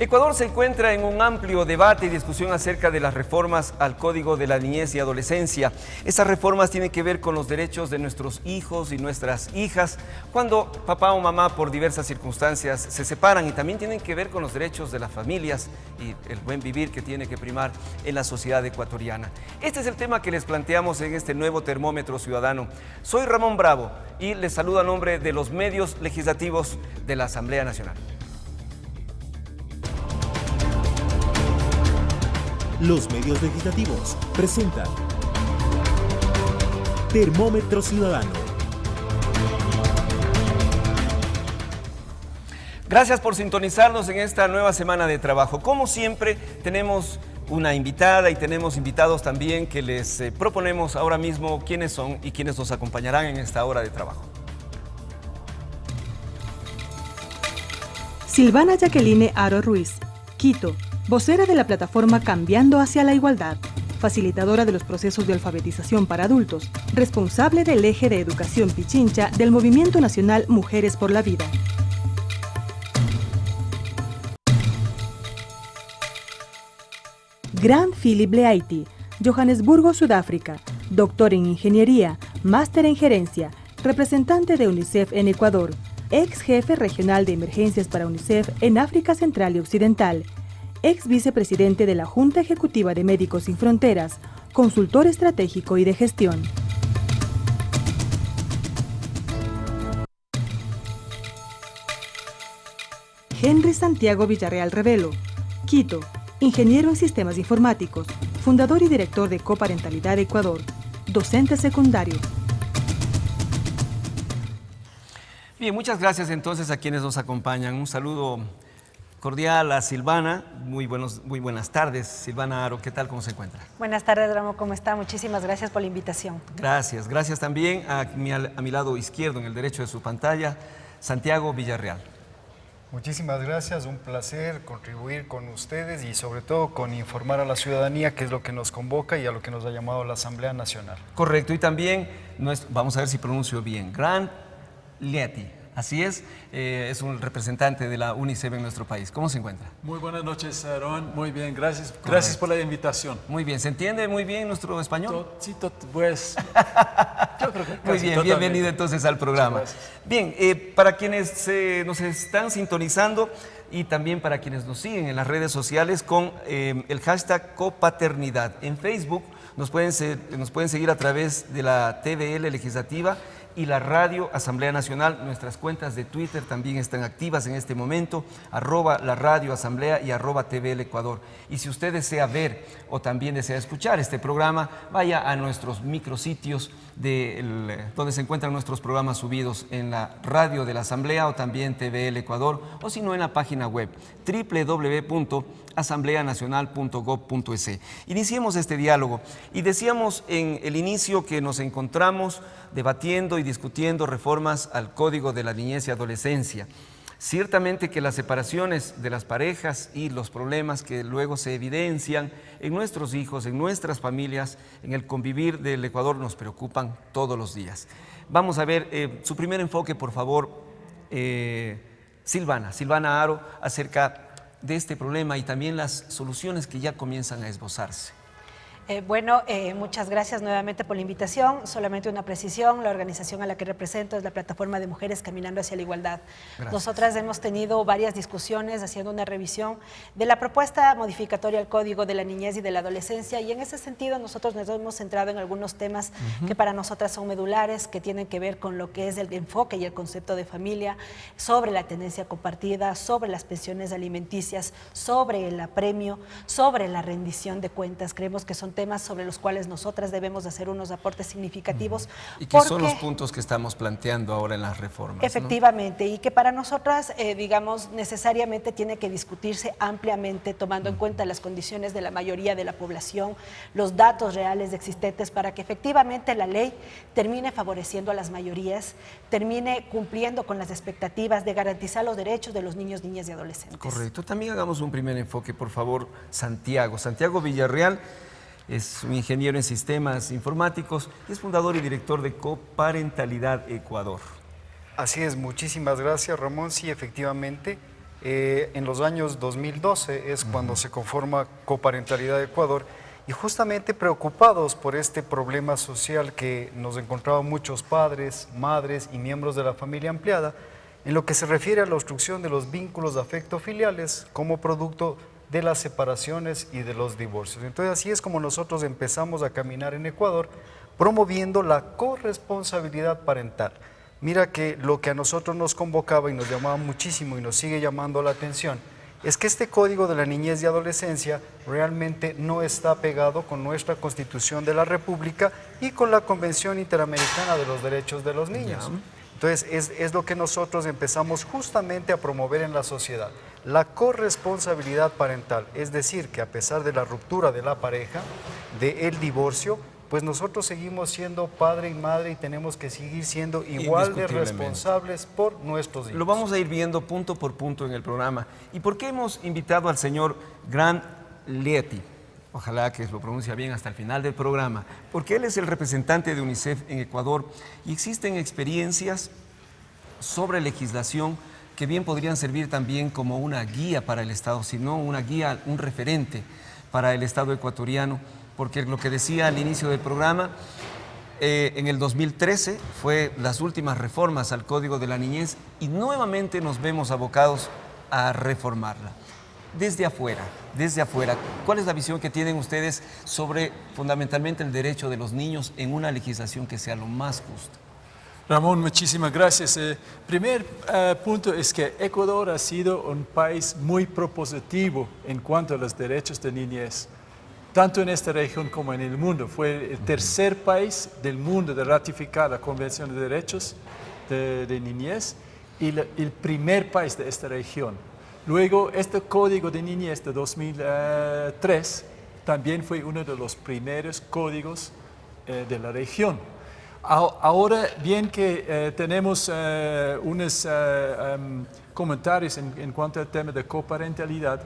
Ecuador se encuentra en un amplio debate y discusión acerca de las reformas al Código de la Niñez y Adolescencia. Estas reformas tienen que ver con los derechos de nuestros hijos y nuestras hijas cuando papá o mamá por diversas circunstancias se separan, y también tienen que ver con los derechos de las familias y el buen vivir que tiene que primar en la sociedad ecuatoriana. Este es el tema que les planteamos en este nuevo Termómetro Ciudadano. Soy Ramón Bravo y les saludo a nombre de los medios legislativos de la Asamblea Nacional. Los medios legislativos presentan Termómetro Ciudadano. Gracias por sintonizarnos en esta nueva semana de trabajo. Como siempre, tenemos una invitada y tenemos invitados también que les proponemos ahora mismo quiénes son y quiénes nos acompañarán en esta hora de trabajo. Silvana Jacqueline Aro Ruiz, Quito. Vocera de la plataforma Cambiando hacia la Igualdad, facilitadora de los procesos de alfabetización para adultos, responsable del eje de educación Pichincha del Movimiento Nacional Mujeres por la Vida. Grant Philip Leaiti, Johannesburgo, Sudáfrica, doctor en Ingeniería, máster en Gerencia, representante de UNICEF en Ecuador, ex jefe regional de emergencias para UNICEF en África Central y Occidental, ex vicepresidente de la Junta Ejecutiva de Médicos Sin Fronteras, consultor estratégico y de gestión. Henry Santiago Villarreal Revelo, Quito, ingeniero en sistemas informáticos, fundador y director de Coparentalidad Ecuador, docente secundario. Bien, muchas gracias entonces a quienes nos acompañan. Un saludo cordial a Silvana. Muy buenas tardes. Silvana Aro, ¿qué tal? ¿Cómo se encuentra? Buenas tardes, Ramón. ¿Cómo está? Muchísimas gracias por la invitación. Gracias. Gracias también a mi lado izquierdo, en el derecho de su pantalla, Santiago Villarreal. Muchísimas gracias. Un placer contribuir con ustedes y sobre todo con informar a la ciudadanía, que es lo que nos convoca y a lo que nos ha llamado la Asamblea Nacional. Correcto. Y también, vamos a ver si pronuncio bien, Grant Leaiti. Así es un representante de la UNICEF en nuestro país. ¿Cómo se encuentra? Muy buenas noches, Aaron. Muy bien, gracias. Gracias por la invitación. Muy bien, ¿se entiende muy bien nuestro español? Sí, pues, yo creo que casi muy bien, totalmente. Bienvenido entonces al programa. Bien, para quienes nos están sintonizando y también para quienes nos siguen en las redes sociales con el hashtag Copaternidad. En Facebook nos pueden seguir a través de la TVL Legislativa y la Radio Asamblea Nacional. Nuestras cuentas de Twitter también están activas en este momento, ¡la Radio Asamblea y @TVL Ecuador. Y si usted desea ver o también desea escuchar este programa, vaya a nuestros micrositios donde se encuentran nuestros programas subidos en la Radio de la Asamblea o también TVL Ecuador, o si no en la página web www.asambleanacional.gov.es. Iniciemos este diálogo y decíamos en el inicio que nos encontramos debatiendo y discutiendo reformas al Código de la Niñez y Adolescencia. Ciertamente que las separaciones de las parejas y los problemas que luego se evidencian en nuestros hijos, en nuestras familias, en el convivir del Ecuador nos preocupan todos los días. Vamos a ver su primer enfoque, por favor, Silvana Aro, acerca de este problema y también las soluciones que ya comienzan a esbozarse. Muchas gracias nuevamente por la invitación. Solamente una precisión, la organización a la que represento es la Plataforma de Mujeres Caminando hacia la Igualdad. Gracias. Nosotras hemos tenido varias discusiones haciendo una revisión de la propuesta modificatoria al Código de la Niñez y de la Adolescencia, y en ese sentido nosotros nos hemos centrado en algunos temas que para nosotras son medulares, que tienen que ver con lo que es el enfoque y el concepto de familia, sobre la tenencia compartida, sobre las pensiones alimenticias, sobre el apremio, sobre la rendición de cuentas. Creemos que son temas sobre los cuales nosotras debemos hacer unos aportes significativos. Y que son los puntos que estamos planteando ahora en las reformas. Efectivamente, ¿no? Y que para nosotras, digamos, necesariamente tiene que discutirse ampliamente, tomando en cuenta las condiciones de la mayoría de la población, los datos reales existentes, para que efectivamente la ley termine favoreciendo a las mayorías, termine cumpliendo con las expectativas de garantizar los derechos de los niños, niñas y adolescentes. Correcto. También hagamos un primer enfoque, por favor, Santiago Villarreal. Es un ingeniero en sistemas informáticos y es fundador y director de Coparentalidad Ecuador. Así es, muchísimas gracias, Ramón. Sí, efectivamente, En los años 2012 es cuando se conforma Coparentalidad Ecuador, y justamente preocupados por este problema social que nos encontraban muchos padres, madres y miembros de la familia ampliada, en lo que se refiere a la obstrucción de los vínculos de afecto filiales como producto de las separaciones y de los divorcios. Entonces así es como nosotros empezamos a caminar en Ecuador, promoviendo la corresponsabilidad parental. Mira que lo que a nosotros nos convocaba y nos llamaba muchísimo y nos sigue llamando la atención es que este Código de la Niñez y Adolescencia realmente no está pegado con nuestra Constitución de la República y con la Convención Interamericana de los Derechos de los Niños. Entonces es lo que nosotros empezamos justamente a promover en la sociedad, la corresponsabilidad parental, es decir, que a pesar de la ruptura de la pareja, del divorcio, pues nosotros seguimos siendo padre y madre y tenemos que seguir siendo igual de responsables por nuestros hijos. Lo vamos a ir viendo punto por punto en el programa. ¿Y por qué hemos invitado al señor Grant Lieti? Ojalá que lo pronuncie bien hasta el final del programa, porque él es el representante de UNICEF en Ecuador y existen experiencias sobre legislación que bien podrían servir también como una guía para el Estado, sino una guía, un referente para el Estado ecuatoriano, porque lo que decía al inicio del programa, en el 2013 fue las últimas reformas al Código de la Niñez y nuevamente nos vemos abocados a reformarla. Desde afuera, ¿cuál es la visión que tienen ustedes sobre fundamentalmente el derecho de los niños en una legislación que sea lo más justa? Ramón, muchísimas gracias. Primer punto es que Ecuador ha sido un país muy propositivo en cuanto a los derechos de niñez, tanto en esta región como en el mundo. Fue el tercer país del mundo de ratificar la Convención de Derechos de Niñez y el primer país de esta región. Luego, este Código de Niñez de 2003 también fue uno de los primeros códigos de la región. Ahora, bien que tenemos unos comentarios en cuanto al tema de coparentalidad,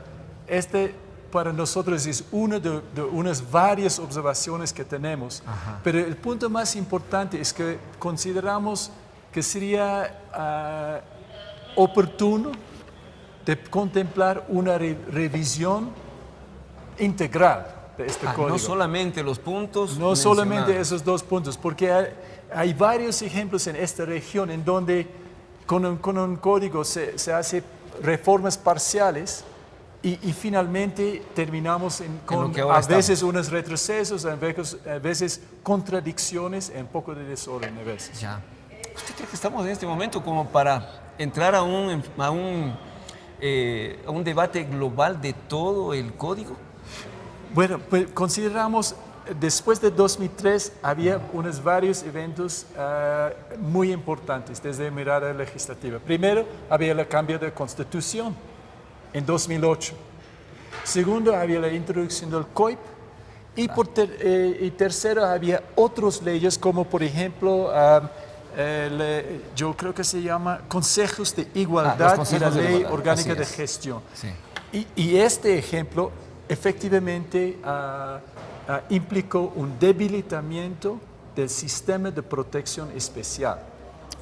para nosotros es una de unas varias observaciones que tenemos. Ajá. Pero el punto más importante es que consideramos que sería oportuno de contemplar una revisión integral de este código. No solamente los puntos. No solamente esos dos puntos, porque hay varios ejemplos en esta región en donde con un código se hace reformas parciales y finalmente terminamos con a veces unos retrocesos, a veces contradicciones, un poco de desorden a veces. Ya. ¿Usted cree que estamos en este momento como para entrar a un debate global de todo el código? Bueno, pues consideramos, después de 2003 había unos varios eventos muy importantes desde mirada legislativa. Primero, había el cambio de constitución en 2008. Segundo, había la introducción del COIP. Y tercero, había otras leyes como, por ejemplo, yo creo que se llama Consejos de Igualdad y la Ley Orgánica de Gestión. Sí. Y este ejemplo efectivamente implicó un debilitamiento del sistema de protección especial.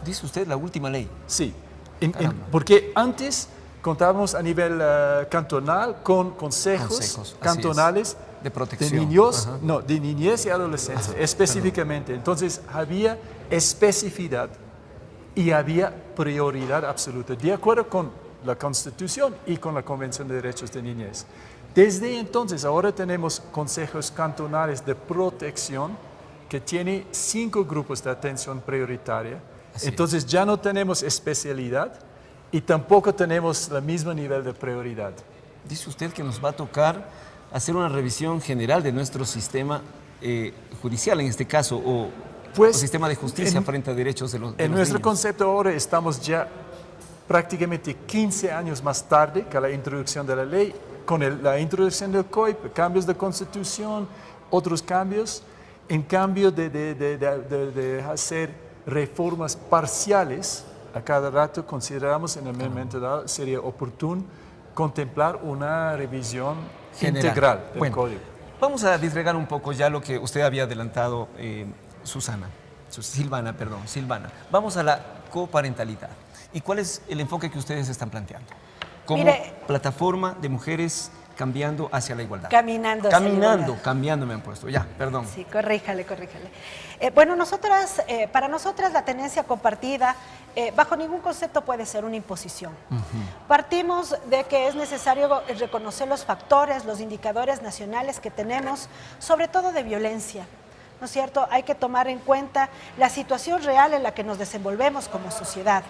¿Dice usted la última ley? Sí, porque antes contábamos a nivel cantonal con consejos cantonales de protección. De niños, no, de niñez y adolescencia, específicamente. Entonces había especificidad y había prioridad absoluta, de acuerdo con la Constitución y con la Convención de Derechos de Niñez. Desde entonces, ahora tenemos consejos cantonales de protección que tienen 5 grupos de atención prioritaria. Entonces ya no tenemos especialidad y tampoco tenemos el mismo nivel de prioridad. Dice usted que nos va a tocar hacer una revisión general de nuestro sistema judicial, en este caso, o sistema de justicia frente a derechos de los niños. En nuestro concepto ahora estamos ya prácticamente 15 años más tarde que la introducción de la ley, con la introducción del COIP, cambios de constitución, otros cambios. En cambio de hacer reformas parciales, a cada rato consideramos en el momento dado sería oportuno contemplar una revisión integral del código. Vamos a disgregar un poco ya lo que usted había adelantado, Silvana. Vamos a la coparentalidad. ¿Y cuál es el enfoque que ustedes están planteando? como plataforma de mujeres cambiando hacia la igualdad. Caminando me han puesto, ya, perdón. Sí, corríjale. Bueno, para nosotras la tenencia compartida bajo ningún concepto puede ser una imposición. Partimos de que es necesario reconocer los factores, los indicadores nacionales que tenemos, sobre todo de violencia. ¿No es cierto? Hay que tomar en cuenta la situación real en la que nos desenvolvemos como sociedad.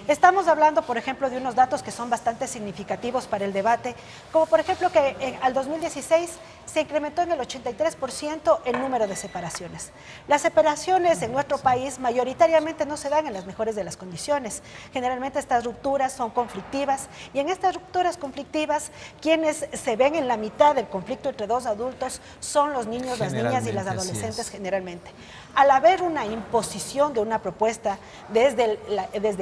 Estamos hablando, por ejemplo, de unos datos que son bastante significativos para el debate, como por ejemplo que al 2016 se incrementó en el 83% el número de separaciones. Las separaciones en nuestro país mayoritariamente no se dan en las mejores de las condiciones. Generalmente estas rupturas son conflictivas y en estas rupturas conflictivas quienes se ven en la mitad del conflicto entre dos adultos son los niños, las niñas y las adolescentes generalmente. Al haber una imposición de una propuesta desde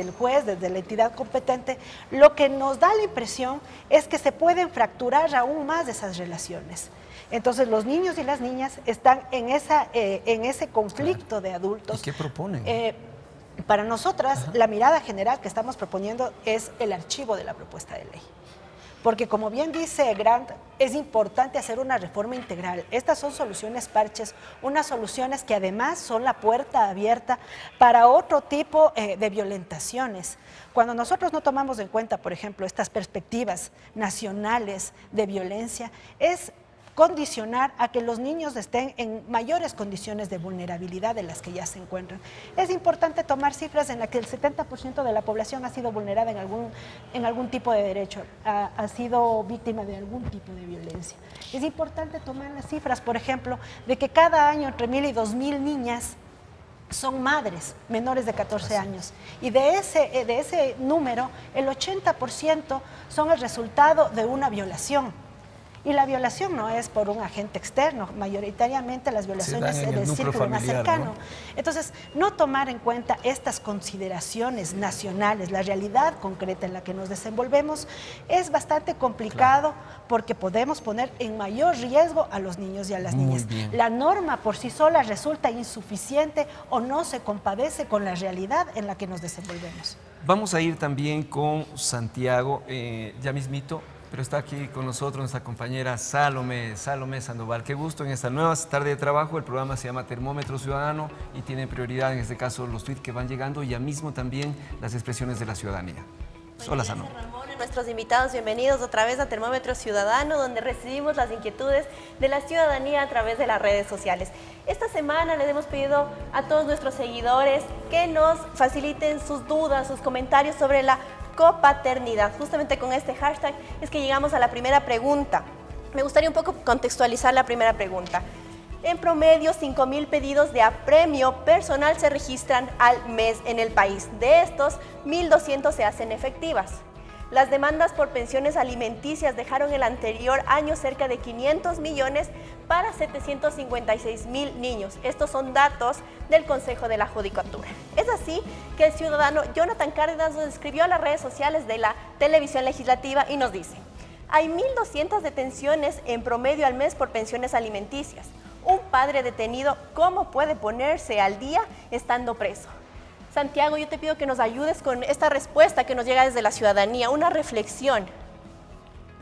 el juez, desde la entidad competente, lo que nos da la impresión es que se pueden fracturar aún más esas relaciones. Entonces los niños y las niñas están en ese conflicto de adultos. ¿Y qué proponen? Para nosotras, la mirada general que estamos proponiendo es el archivo de la propuesta de ley. Porque como bien dice Grant, es importante hacer una reforma integral. Estas son soluciones parches, unas soluciones que además son la puerta abierta para otro tipo de violentaciones. Cuando nosotros no tomamos en cuenta, por ejemplo, estas perspectivas nacionales de violencia, es condicionar a que los niños estén en mayores condiciones de vulnerabilidad de las que ya se encuentran. Es importante tomar cifras en las que el 70% de la población ha sido vulnerada en algún tipo de derecho, ha sido víctima de algún tipo de violencia. Es importante tomar las cifras, por ejemplo, de que cada año entre 1.000 y 2.000 niñas son madres menores de 14 años y de ese número el 80% son el resultado de una violación. Y la violación no es por un agente externo, mayoritariamente las violaciones en el círculo más cercano. ¿No? Entonces, no tomar en cuenta estas consideraciones nacionales, la realidad concreta en la que nos desenvolvemos, es bastante complicado porque podemos poner en mayor riesgo a los niños y a las niñas. La norma por sí sola resulta insuficiente o no se compadece con la realidad en la que nos desenvolvemos. Vamos a ir también con Santiago, ya mismito. Pero está aquí con nosotros nuestra compañera Salomé Sandoval. Qué gusto en esta nueva tarde de trabajo. El programa se llama Termómetro Ciudadano y tiene prioridad en este caso los tweets que van llegando y ya mismo también las expresiones de la ciudadanía. Hola, Sano. Nuestros invitados, bienvenidos otra vez a Termómetro Ciudadano, donde recibimos las inquietudes de la ciudadanía a través de las redes sociales. Esta semana les hemos pedido a todos nuestros seguidores que nos faciliten sus dudas, sus comentarios sobre la copaternidad. Justamente con este hashtag es que llegamos a la primera pregunta. Me gustaría un poco contextualizar la primera pregunta. En promedio, 5.000 pedidos de apremio personal se registran al mes en el país. De estos, 1.200 se hacen efectivas. Las demandas por pensiones alimenticias dejaron el anterior año cerca de 500 millones para 756.000 niños. Estos son datos del Consejo de la Judicatura. Es así que el ciudadano Jonathan Cárdenas nos escribió a las redes sociales de la televisión legislativa y nos dice: hay 1.200 detenciones en promedio al mes por pensiones alimenticias. Un padre detenido, ¿cómo puede ponerse al día estando preso? Santiago, yo te pido que nos ayudes con esta respuesta que nos llega desde la ciudadanía, una reflexión.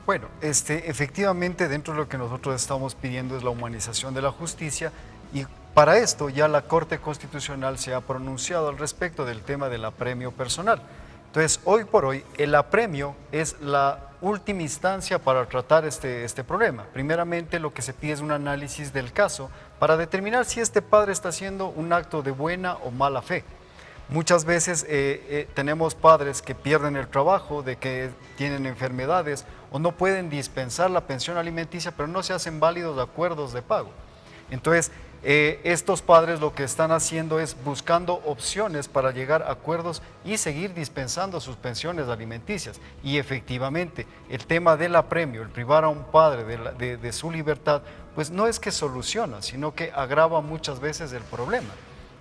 Bueno, efectivamente dentro de lo que nosotros estamos pidiendo es la humanización de la justicia y para esto ya la Corte Constitucional se ha pronunciado al respecto del tema del apremio personal. Entonces, hoy por hoy, el apremio es la última instancia para tratar este problema. Primeramente, lo que se pide es un análisis del caso para determinar si este padre está haciendo un acto de buena o mala fe. Muchas veces tenemos padres que pierden el trabajo, de que tienen enfermedades o no pueden dispensar la pensión alimenticia, pero no se hacen válidos acuerdos de pago. Entonces, estos padres lo que están haciendo es buscando opciones para llegar a acuerdos y seguir dispensando sus pensiones alimenticias. Y efectivamente, el tema del apremio, el privar a un padre de su libertad, pues no es que soluciona, sino que agrava muchas veces el problema.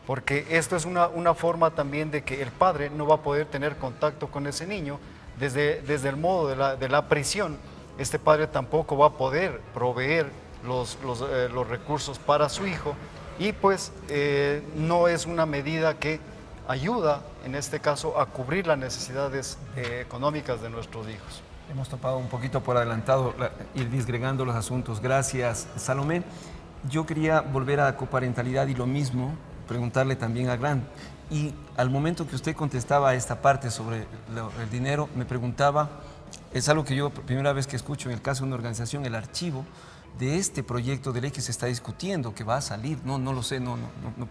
Porque esto es una forma también de que el padre no va a poder tener contacto con ese niño desde el modo de la prisión. Este padre tampoco va a poder proveer los recursos para su hijo y pues no es una medida que ayuda en este caso a cubrir las necesidades económicas de nuestros hijos. Hemos topado un poquito por adelantado, ir disgregando los asuntos. Gracias, Salomé. Yo quería volver a coparentalidad y lo mismo, preguntarle también a Gran. Y al momento que usted contestaba a esta parte sobre el dinero, me preguntaba, es algo que yo primera vez que escucho en el caso de una organización, el archivo de este proyecto de ley que se está discutiendo, que va a salir, no lo sé, no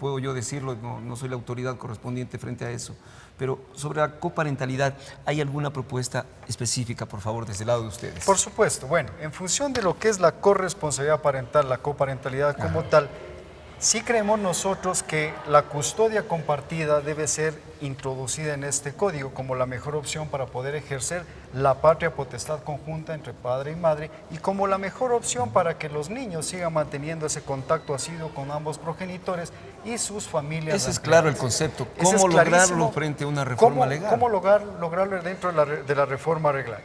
puedo yo decirlo, no soy la autoridad correspondiente frente a eso, pero sobre la coparentalidad, ¿hay alguna propuesta específica, por favor, desde el lado de ustedes? Por supuesto, bueno, en función de lo que es la corresponsabilidad parental, la coparentalidad como tal, sí creemos nosotros que la custodia compartida debe ser introducida en este código como la mejor opción para poder ejercer la patria potestad conjunta entre padre y madre y como la mejor opción para que los niños sigan manteniendo ese contacto asiduo con ambos progenitores y sus familias. Ese es claro el concepto. ¿Cómo lograrlo frente a una reforma legal? ¿Cómo lograrlo dentro de la reforma legal?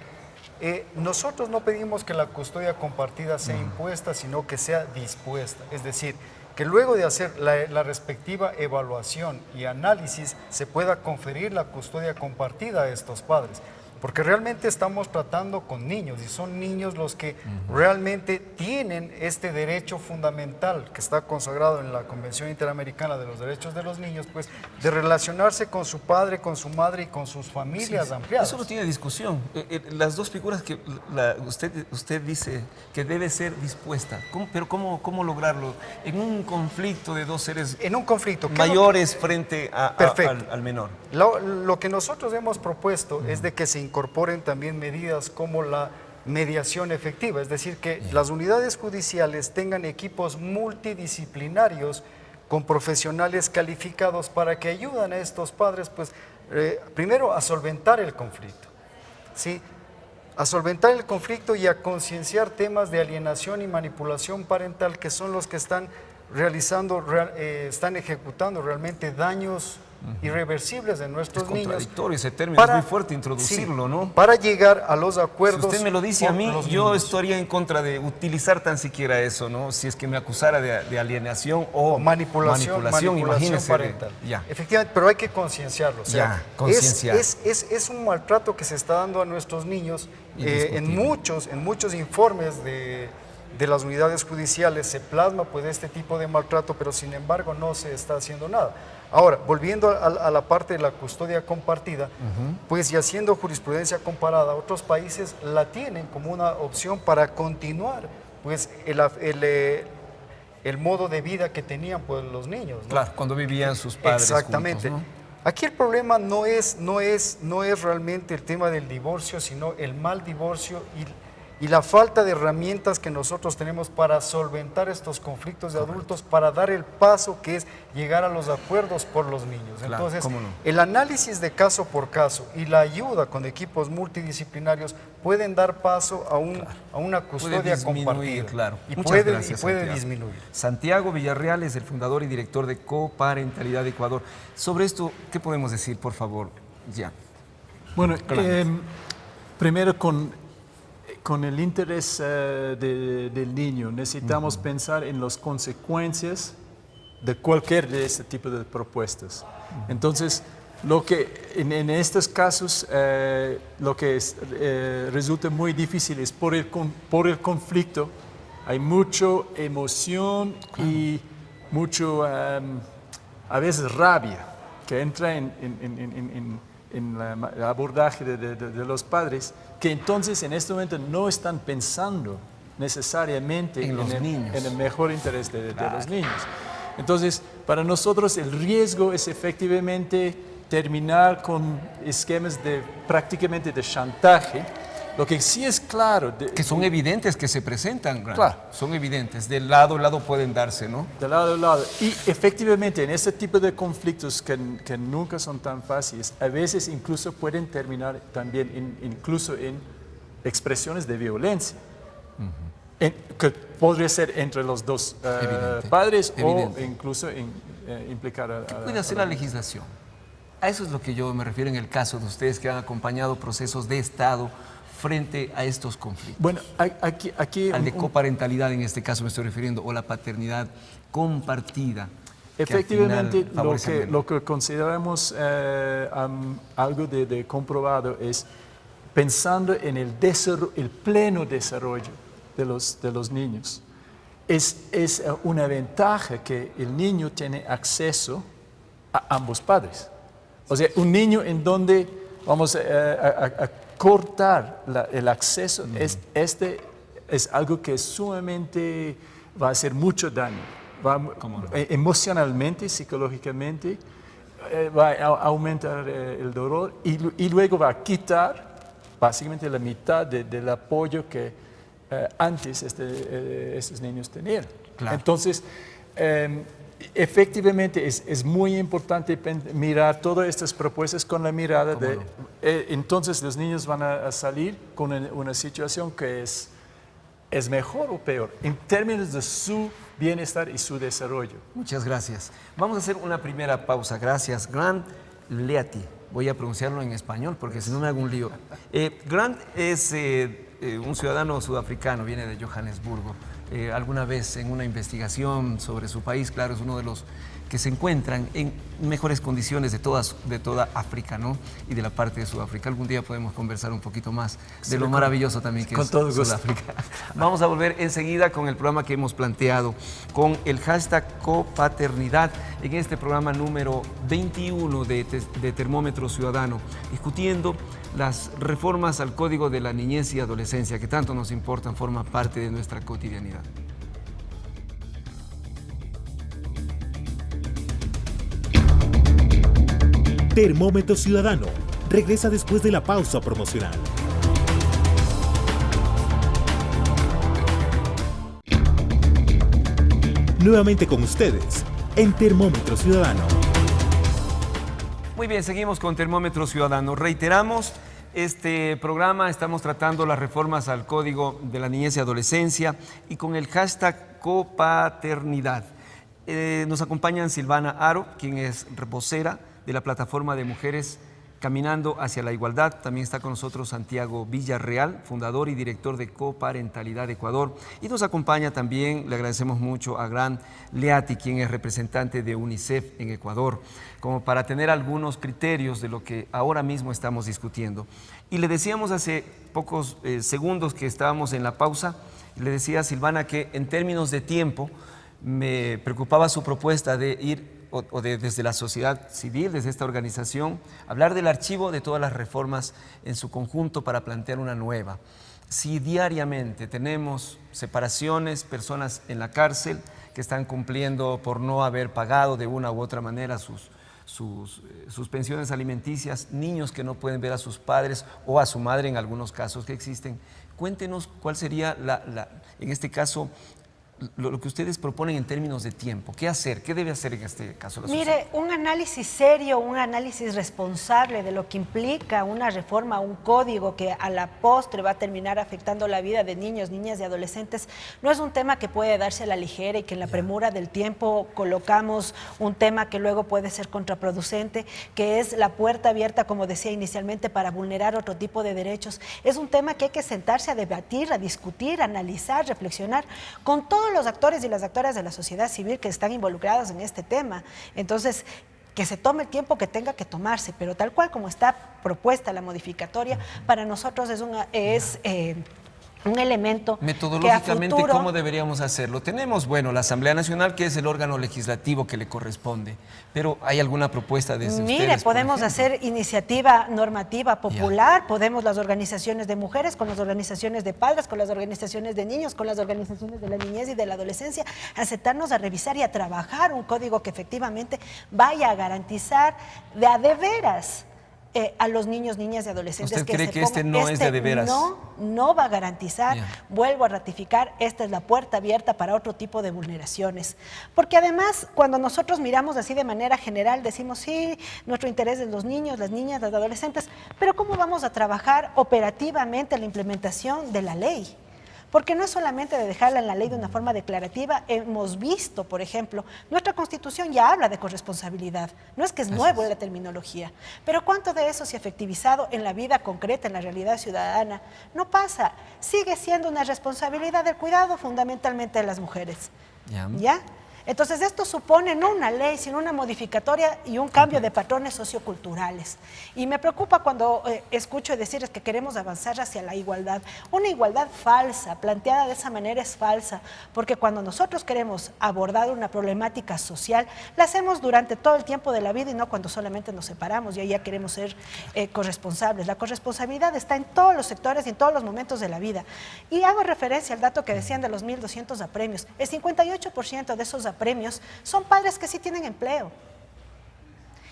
Nosotros no pedimos que la custodia compartida sea impuesta, sino que sea dispuesta. Es decir, que luego de hacer la respectiva evaluación y análisis se pueda conferir la custodia compartida a estos padres. Porque realmente estamos tratando con niños y son niños los que realmente tienen este derecho fundamental que está consagrado en la Convención Interamericana de los Derechos de los Niños, pues de relacionarse con su padre, con su madre y con sus familias ampliadas. Eso no tiene discusión. Las dos figuras que usted dice que debe ser dispuesta, pero ¿cómo lograrlo? En un conflicto de dos seres mayores frente al menor. Lo que nosotros hemos propuesto es de que se incorporen también medidas como la mediación efectiva, es decir, que las unidades judiciales tengan equipos multidisciplinarios con profesionales calificados para que ayuden a estos padres, pues, primero a solventar el conflicto, ¿sí? A solventar el conflicto y a concienciar temas de alienación y manipulación parental que son los que están están ejecutando realmente daños irreversibles de nuestros niños. Es contradictorio ese término, es muy fuerte introducirlo, ¿no? Para llegar a los acuerdos. Si usted me lo dice a mí, yo estaría en contra de utilizar tan siquiera eso, ¿no? Si es que me acusara de alienación o manipulación, imagínese. Parental. Efectivamente, pero hay que concienciarlo. O sea, concienciar. Es un maltrato que se está dando a nuestros niños. En muchos informes de las unidades judiciales se plasma pues este tipo de maltrato, pero sin embargo no se está haciendo nada. Ahora, volviendo a la parte de la custodia compartida, pues y haciendo jurisprudencia comparada, otros países la tienen como una opción para continuar pues el modo de vida que tenían pues los niños, ¿no? Claro, cuando vivían sus padres. Exactamente. Juntos, ¿no? Aquí el problema no es realmente el tema del divorcio, sino el mal divorcio y la falta de herramientas que nosotros tenemos para solventar estos conflictos de adultos, para dar el paso que es llegar a los acuerdos por los niños. Claro, entonces, ¿cómo no? El análisis de caso por caso y la ayuda con equipos multidisciplinarios pueden dar paso a una custodia compartida. Claro. Y puede Santiago. Disminuir. Santiago Villarreal es el fundador y director de Coparentalidad Ecuador. Sobre esto, ¿qué podemos decir, por favor? Ya. Bueno, primero con el interés del niño, necesitamos pensar en las consecuencias de cualquier de este tipo de propuestas. Entonces, lo que en estos casos, lo que resulta muy difícil es por el conflicto, hay mucha emoción y mucho, a veces rabia, que entra en el abordaje de los padres, que entonces en este momento no están pensando necesariamente en el mejor interés de los niños. Entonces, para nosotros el riesgo es efectivamente terminar con esquemas prácticamente de chantaje. Lo que sí es claro... que son evidentes que se presentan, claro. Son evidentes, de lado a lado pueden darse, ¿no? De lado a lado. Y efectivamente en este tipo de conflictos que nunca son tan fáciles, a veces incluso pueden terminar también incluso en expresiones de violencia, que podría ser entre los dos padres o incluso implicar a... ¿Qué puede hacer la legislación? A eso es lo que yo me refiero en el caso de ustedes que han acompañado procesos de Estado frente a estos conflictos. Bueno, aquí al de coparentalidad en este caso me estoy refiriendo, o la paternidad compartida. Efectivamente, lo que consideramos algo de comprobado es pensando en el pleno desarrollo de los niños. Es una ventaja que el niño tiene acceso a ambos padres. O sea, un niño en donde vamos a cortar el acceso, es algo que sumamente va a hacer mucho daño. Emocionalmente, psicológicamente, va a aumentar el dolor y luego va a quitar básicamente la mitad del apoyo que antes estos niños tenían. Claro. Entonces, efectivamente es muy importante mirar todas estas propuestas con la mirada de... entonces los niños van a salir con una situación que es mejor o peor en términos de su bienestar y su desarrollo. Muchas gracias. Vamos a hacer una primera pausa. Gracias. Grant Leati. Voy a pronunciarlo en español porque si no me hago un lío. Grant es un ciudadano sudafricano, viene de Johannesburgo. Alguna vez en una investigación sobre su país, claro, es uno de los que se encuentran en mejores condiciones de toda África, ¿no? Y de la parte de Sudáfrica. Algún día podemos conversar un poquito más de lo maravilloso también que es Sudáfrica. Vamos a volver enseguida con el programa que hemos planteado, con el hashtag Copaternidad, en este programa número 21 de Termómetro Ciudadano, discutiendo las reformas al Código de la Niñez y Adolescencia que tanto nos importan, forman parte de nuestra cotidianidad. Termómetro Ciudadano regresa después de la pausa promocional. Nuevamente con ustedes en Termómetro Ciudadano. Muy bien, seguimos con Termómetro Ciudadano. Reiteramos, este programa estamos tratando las reformas al Código de la Niñez y Adolescencia y con el hashtag Copaternidad. Nos acompañan Silvana Aro, quien es vocera de la Plataforma de Mujeres Caminando hacia la Igualdad. También está con nosotros Santiago Villarreal, fundador y director de Coparentalidad Ecuador. Y nos acompaña también, le agradecemos mucho, a Grant Leati, quien es representante de UNICEF en Ecuador, como para tener algunos criterios de lo que ahora mismo estamos discutiendo. Y le decíamos hace pocos segundos que estábamos en la pausa, le decía a Silvana que en términos de tiempo me preocupaba su propuesta de ir desde la sociedad civil, desde esta organización, hablar del archivo de todas las reformas en su conjunto para plantear una nueva. Si diariamente tenemos separaciones, personas en la cárcel que están cumpliendo por no haber pagado de una u otra manera sus pensiones alimenticias, niños que no pueden ver a sus padres o a su madre en algunos casos que existen, cuéntenos cuál sería, en este caso, lo que ustedes proponen en términos de tiempo. ¿Qué hacer? ¿Qué debe hacer en este caso la sociedad? Mire, un análisis serio, un análisis responsable de lo que implica una reforma, un código que a la postre va a terminar afectando la vida de niños, niñas y adolescentes, no es un tema que puede darse a la ligera y que en la premura del tiempo colocamos un tema que luego puede ser contraproducente, que es la puerta abierta, como decía inicialmente, para vulnerar otro tipo de derechos. Es un tema que hay que sentarse a debatir, a discutir, a analizar, reflexionar con todos los actores y las actoras de la sociedad civil que están involucrados en este tema. Entonces, que se tome el tiempo que tenga que tomarse, pero tal cual como está propuesta la modificatoria, para nosotros es un elemento metodológicamente, que a futuro, ¿cómo deberíamos hacerlo? Tenemos, bueno, la Asamblea Nacional, que es el órgano legislativo que le corresponde, pero ¿hay alguna propuesta desde ustedes? Mire, podemos hacer iniciativa normativa popular, podemos las organizaciones de mujeres, con las organizaciones de padres, con las organizaciones de niños, con las organizaciones de la niñez y de la adolescencia, aceptarnos a revisar y a trabajar un código que efectivamente vaya a garantizar de veras a los niños, niñas y adolescentes. ¿Usted cree que este no es de veras? No va a garantizar, vuelvo a ratificar, esta es la puerta abierta para otro tipo de vulneraciones. Porque además, cuando nosotros miramos así de manera general, decimos, sí, nuestro interés es los niños, las niñas, las adolescentes, pero ¿cómo vamos a trabajar operativamente la implementación de la ley? Porque no es solamente de dejarla en la ley de una forma declarativa. Hemos visto, por ejemplo, nuestra Constitución ya habla de corresponsabilidad. No es que es nuevo la terminología, pero ¿cuánto de eso se ha efectivizado en la vida concreta, en la realidad ciudadana? No pasa. Sigue siendo una responsabilidad del cuidado fundamentalmente de las mujeres. ¿Ya? Entonces esto supone no una ley, sino una modificatoria y un cambio de patrones socioculturales. Y me preocupa cuando escucho decir que queremos avanzar hacia la igualdad. Una igualdad falsa, planteada de esa manera es falsa, porque cuando nosotros queremos abordar una problemática social, la hacemos durante todo el tiempo de la vida y no cuando solamente nos separamos y ahí ya queremos ser corresponsables. La corresponsabilidad está en todos los sectores y en todos los momentos de la vida. Y hago referencia al dato que decían de los 1.200 apremios. El 58% de esos apremios son padres que sí tienen empleo.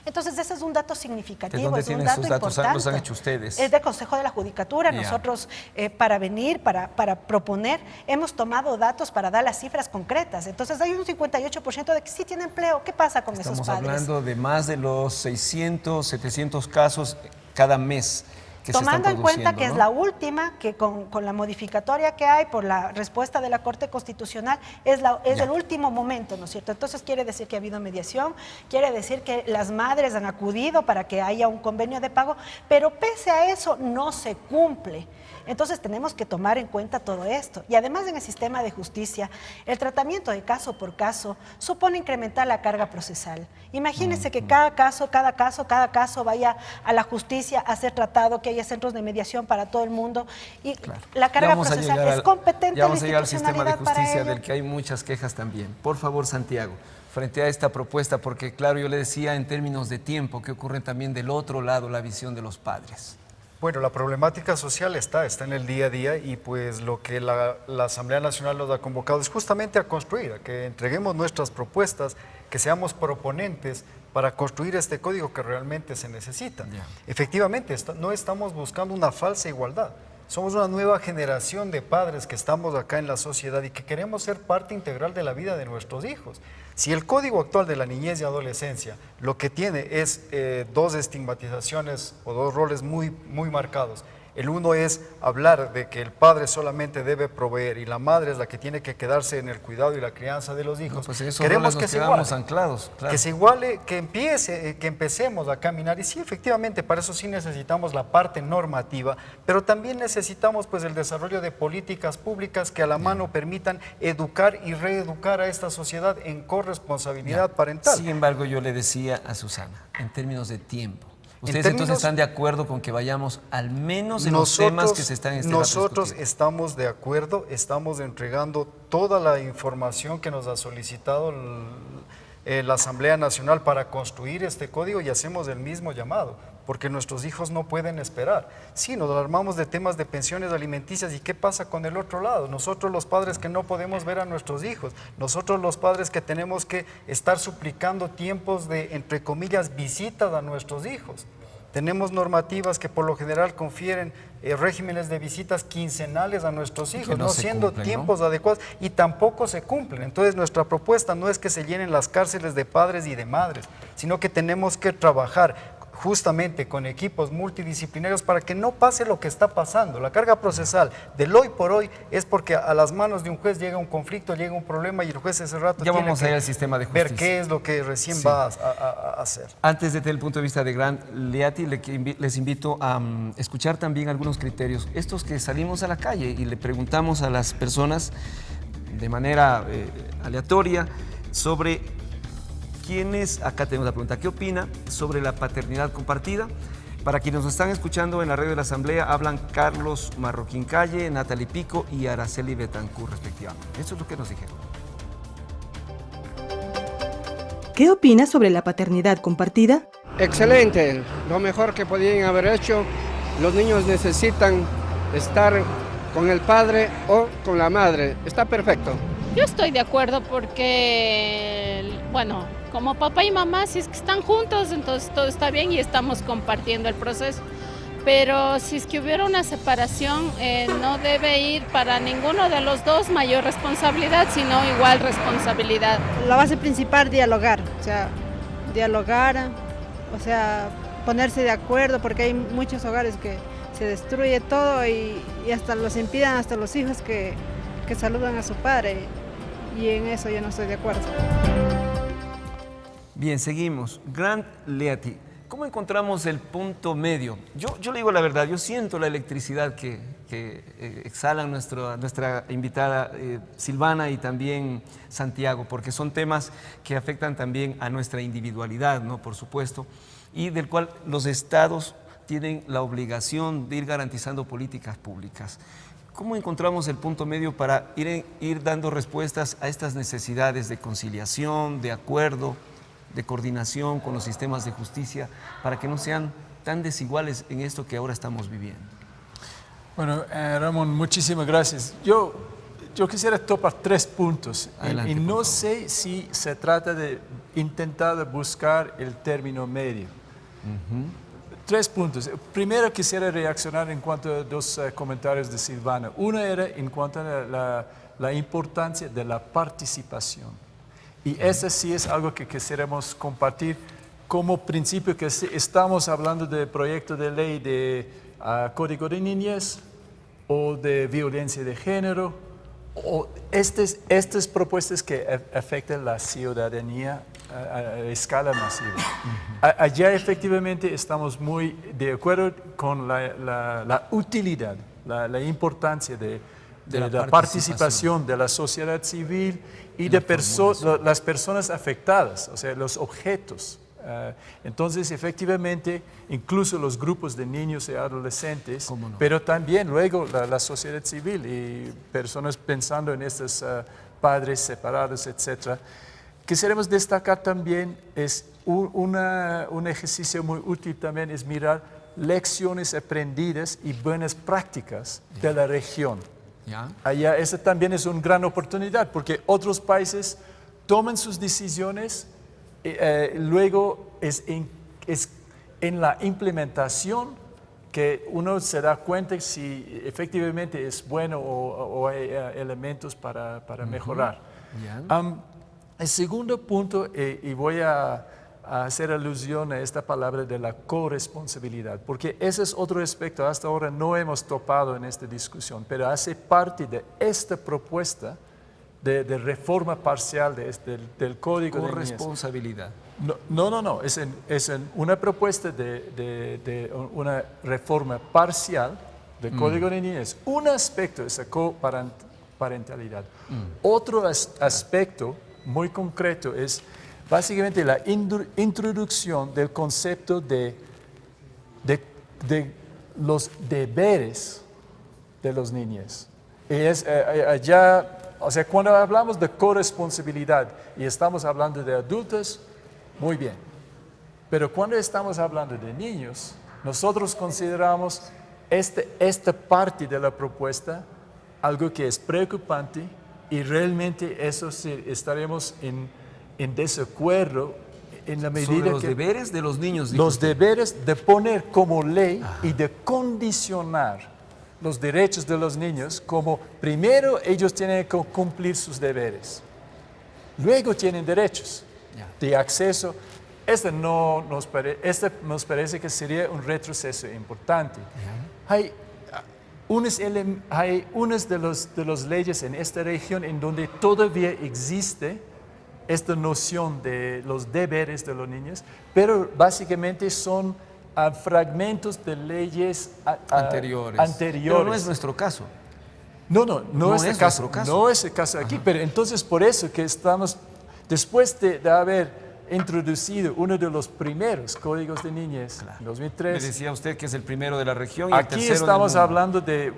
Entonces ese es un dato significativo, ¿De dónde es un tienen dato esos datos? importante. ¿Los han hecho ustedes? Es del Consejo de la Judicatura. Nosotros para venir, para proponer, hemos tomado datos para dar las cifras concretas. Entonces hay un 58% de que sí tienen empleo. ¿Qué pasa con esos padres? Estamos hablando de más de los 600, 700 casos cada mes. Tomando en cuenta que es la última, que con la modificatoria que hay por la respuesta de la Corte Constitucional, es el último momento, ¿no es cierto? Entonces quiere decir que ha habido mediación, quiere decir que las madres han acudido para que haya un convenio de pago, pero pese a eso no se cumple. Entonces tenemos que tomar en cuenta todo esto. Y además en el sistema de justicia, el tratamiento de caso por caso supone incrementar la carga procesal. Imagínense que cada caso vaya a la justicia a ser tratado, que haya centros de mediación para todo el mundo. Y la carga procesal es competente. Ya vamos a llegar al sistema de justicia del que hay muchas quejas también. Por favor, Santiago, frente a esta propuesta, porque claro, yo le decía en términos de tiempo, que ocurre también del otro lado la visión de los padres. Bueno, la problemática social está en el día a día y pues lo que la Asamblea Nacional nos ha convocado es justamente a construir, a que entreguemos nuestras propuestas, que seamos proponentes para construir este código que realmente se necesita. Efectivamente, no estamos buscando una falsa igualdad. Somos una nueva generación de padres que estamos acá en la sociedad y que queremos ser parte integral de la vida de nuestros hijos. Si el código actual de la niñez y adolescencia lo que tiene es dos estigmatizaciones o dos roles muy marcados. El uno es hablar de que el padre solamente debe proveer y la madre es la que tiene que quedarse en el cuidado y la crianza de los hijos. No, pues queremos que se iguale, anclados, claro. que se iguale, que empecemos a caminar. Y sí, efectivamente, para eso sí necesitamos la parte normativa, pero también necesitamos pues el desarrollo de políticas públicas que a la mano permitan educar y reeducar a esta sociedad en corresponsabilidad parental. Sin embargo, yo le decía a Susana, en términos de tiempo, ¿ustedes entonces están de acuerdo con que vayamos al menos en los temas que se están discutiendo? Nosotros estamos de acuerdo, estamos entregando toda la información que nos ha solicitado la Asamblea Nacional para construir este código y hacemos el mismo llamado, porque nuestros hijos no pueden esperar. Sí, nos alarmamos de temas de pensiones alimenticias y ¿qué pasa con el otro lado? Nosotros los padres que no podemos ver a nuestros hijos, nosotros los padres que tenemos que estar suplicando tiempos de, entre comillas, visitas a nuestros hijos. Tenemos normativas que por lo general confieren regímenes de visitas quincenales a nuestros hijos, no siendo tiempos adecuados y tampoco se cumplen. Entonces nuestra propuesta no es que se llenen las cárceles de padres y de madres, sino que tenemos que trabajar justamente con equipos multidisciplinarios para que no pase lo que está pasando. La carga procesal del hoy por hoy es porque a las manos de un juez llega un conflicto, llega un problema y el juez ese rato ya vamos a ir al sistema de justicia. Ver qué es lo que recién va a hacer. Antes de tener el punto de vista de Grant Leati, les invito a escuchar también algunos criterios. Estos que salimos a la calle y le preguntamos a las personas de manera aleatoria sobre acá tenemos la pregunta, ¿qué opina sobre la paternidad compartida? Para quienes nos están escuchando en la radio de la Asamblea, hablan Carlos Marroquín Calle, Natalie Pico y Araceli Betancourt, respectivamente. Eso es lo que nos dijeron. ¿Qué opina sobre la paternidad compartida? Excelente, lo mejor que podían haber hecho. Los niños necesitan estar con el padre o con la madre. Está perfecto. Yo estoy de acuerdo porque, bueno, como papá y mamá, si es que están juntos, entonces todo está bien y estamos compartiendo el proceso. Pero si es que hubiera una separación, no debe ir para ninguno de los dos mayor responsabilidad, sino igual responsabilidad. La base principal, dialogar, o sea, ponerse de acuerdo, porque hay muchos hogares que se destruye todo y hasta los impidan, hasta los hijos que saludan a su padre, y en eso yo no estoy de acuerdo. Bien, seguimos. Grant Leati, ¿cómo encontramos el punto medio? Yo le digo la verdad, yo siento la electricidad que que exhalan nuestra invitada Silvana y también Santiago, porque son temas que afectan también a nuestra individualidad, ¿no? Por supuesto, y del cual los estados tienen la obligación de ir garantizando políticas públicas. ¿Cómo encontramos el punto medio para ir dando respuestas a estas necesidades de conciliación, de acuerdo, de coordinación con los sistemas de justicia, para que no sean tan desiguales en esto que ahora estamos viviendo? Bueno, Ramón, muchísimas gracias. Yo quisiera topar 3 puntos. Adelante, y no sé si se trata de intentar buscar el término medio. 3 puntos. Primero quisiera reaccionar en cuanto a 2 comentarios de Silvana. Uno era en cuanto a la importancia de la participación. Y ese sí es algo que quisiéramos compartir como principio, que estamos hablando de proyecto de ley de Código de Niñez o de violencia de género, o estas propuestas que afectan la ciudadanía a escala masiva. Allá efectivamente estamos muy de acuerdo con la utilidad, la importancia de la participación de la sociedad civil y de las personas afectadas, o sea, los objetos. Entonces, efectivamente, incluso los grupos de niños y adolescentes, no, pero también luego la sociedad civil y personas pensando en estos padres separados, etc. Quisiéramos destacar también, es un ejercicio muy útil también, es mirar lecciones aprendidas y buenas prácticas de la región. Allá, esa también es una gran oportunidad, porque otros países toman sus decisiones, luego es en la implementación que uno se da cuenta si efectivamente es bueno o hay elementos para mejorar. El segundo punto, y voy a hacer alusión a esta palabra de la corresponsabilidad, porque ese es otro aspecto, hasta ahora no hemos topado en esta discusión, pero hace parte de esta propuesta de reforma parcial del Código de Niñez. Corresponsabilidad. No, es una propuesta de una reforma parcial del Código de Niñez. Un aspecto es la coparentalidad. Otro aspecto muy concreto es básicamente la introducción del concepto de los deberes de los niños. Y es allá, o sea, cuando hablamos de corresponsabilidad y estamos hablando de adultos, muy bien. Pero cuando estamos hablando de niños, nosotros consideramos esta parte de la propuesta algo que es preocupante y realmente eso sí, estaremos en desacuerdo en la medida sobre los deberes de los niños. Los deberes de poner como ley y de condicionar los derechos de los niños como primero ellos tienen que cumplir sus deberes, luego tienen derechos de acceso. Este nos parece que sería un retroceso importante. Hay unas de las leyes en esta región en donde todavía existe esta noción de los deberes de los niños, pero básicamente son fragmentos de leyes anteriores. Pero no es nuestro caso. No es nuestro caso. No es el caso aquí, pero entonces por eso que estamos, después de haber introducido uno de los primeros códigos de niñez, en 2003. Me decía usted que es el primero de la región y aquí el tercero estamos del mundo. hablando de,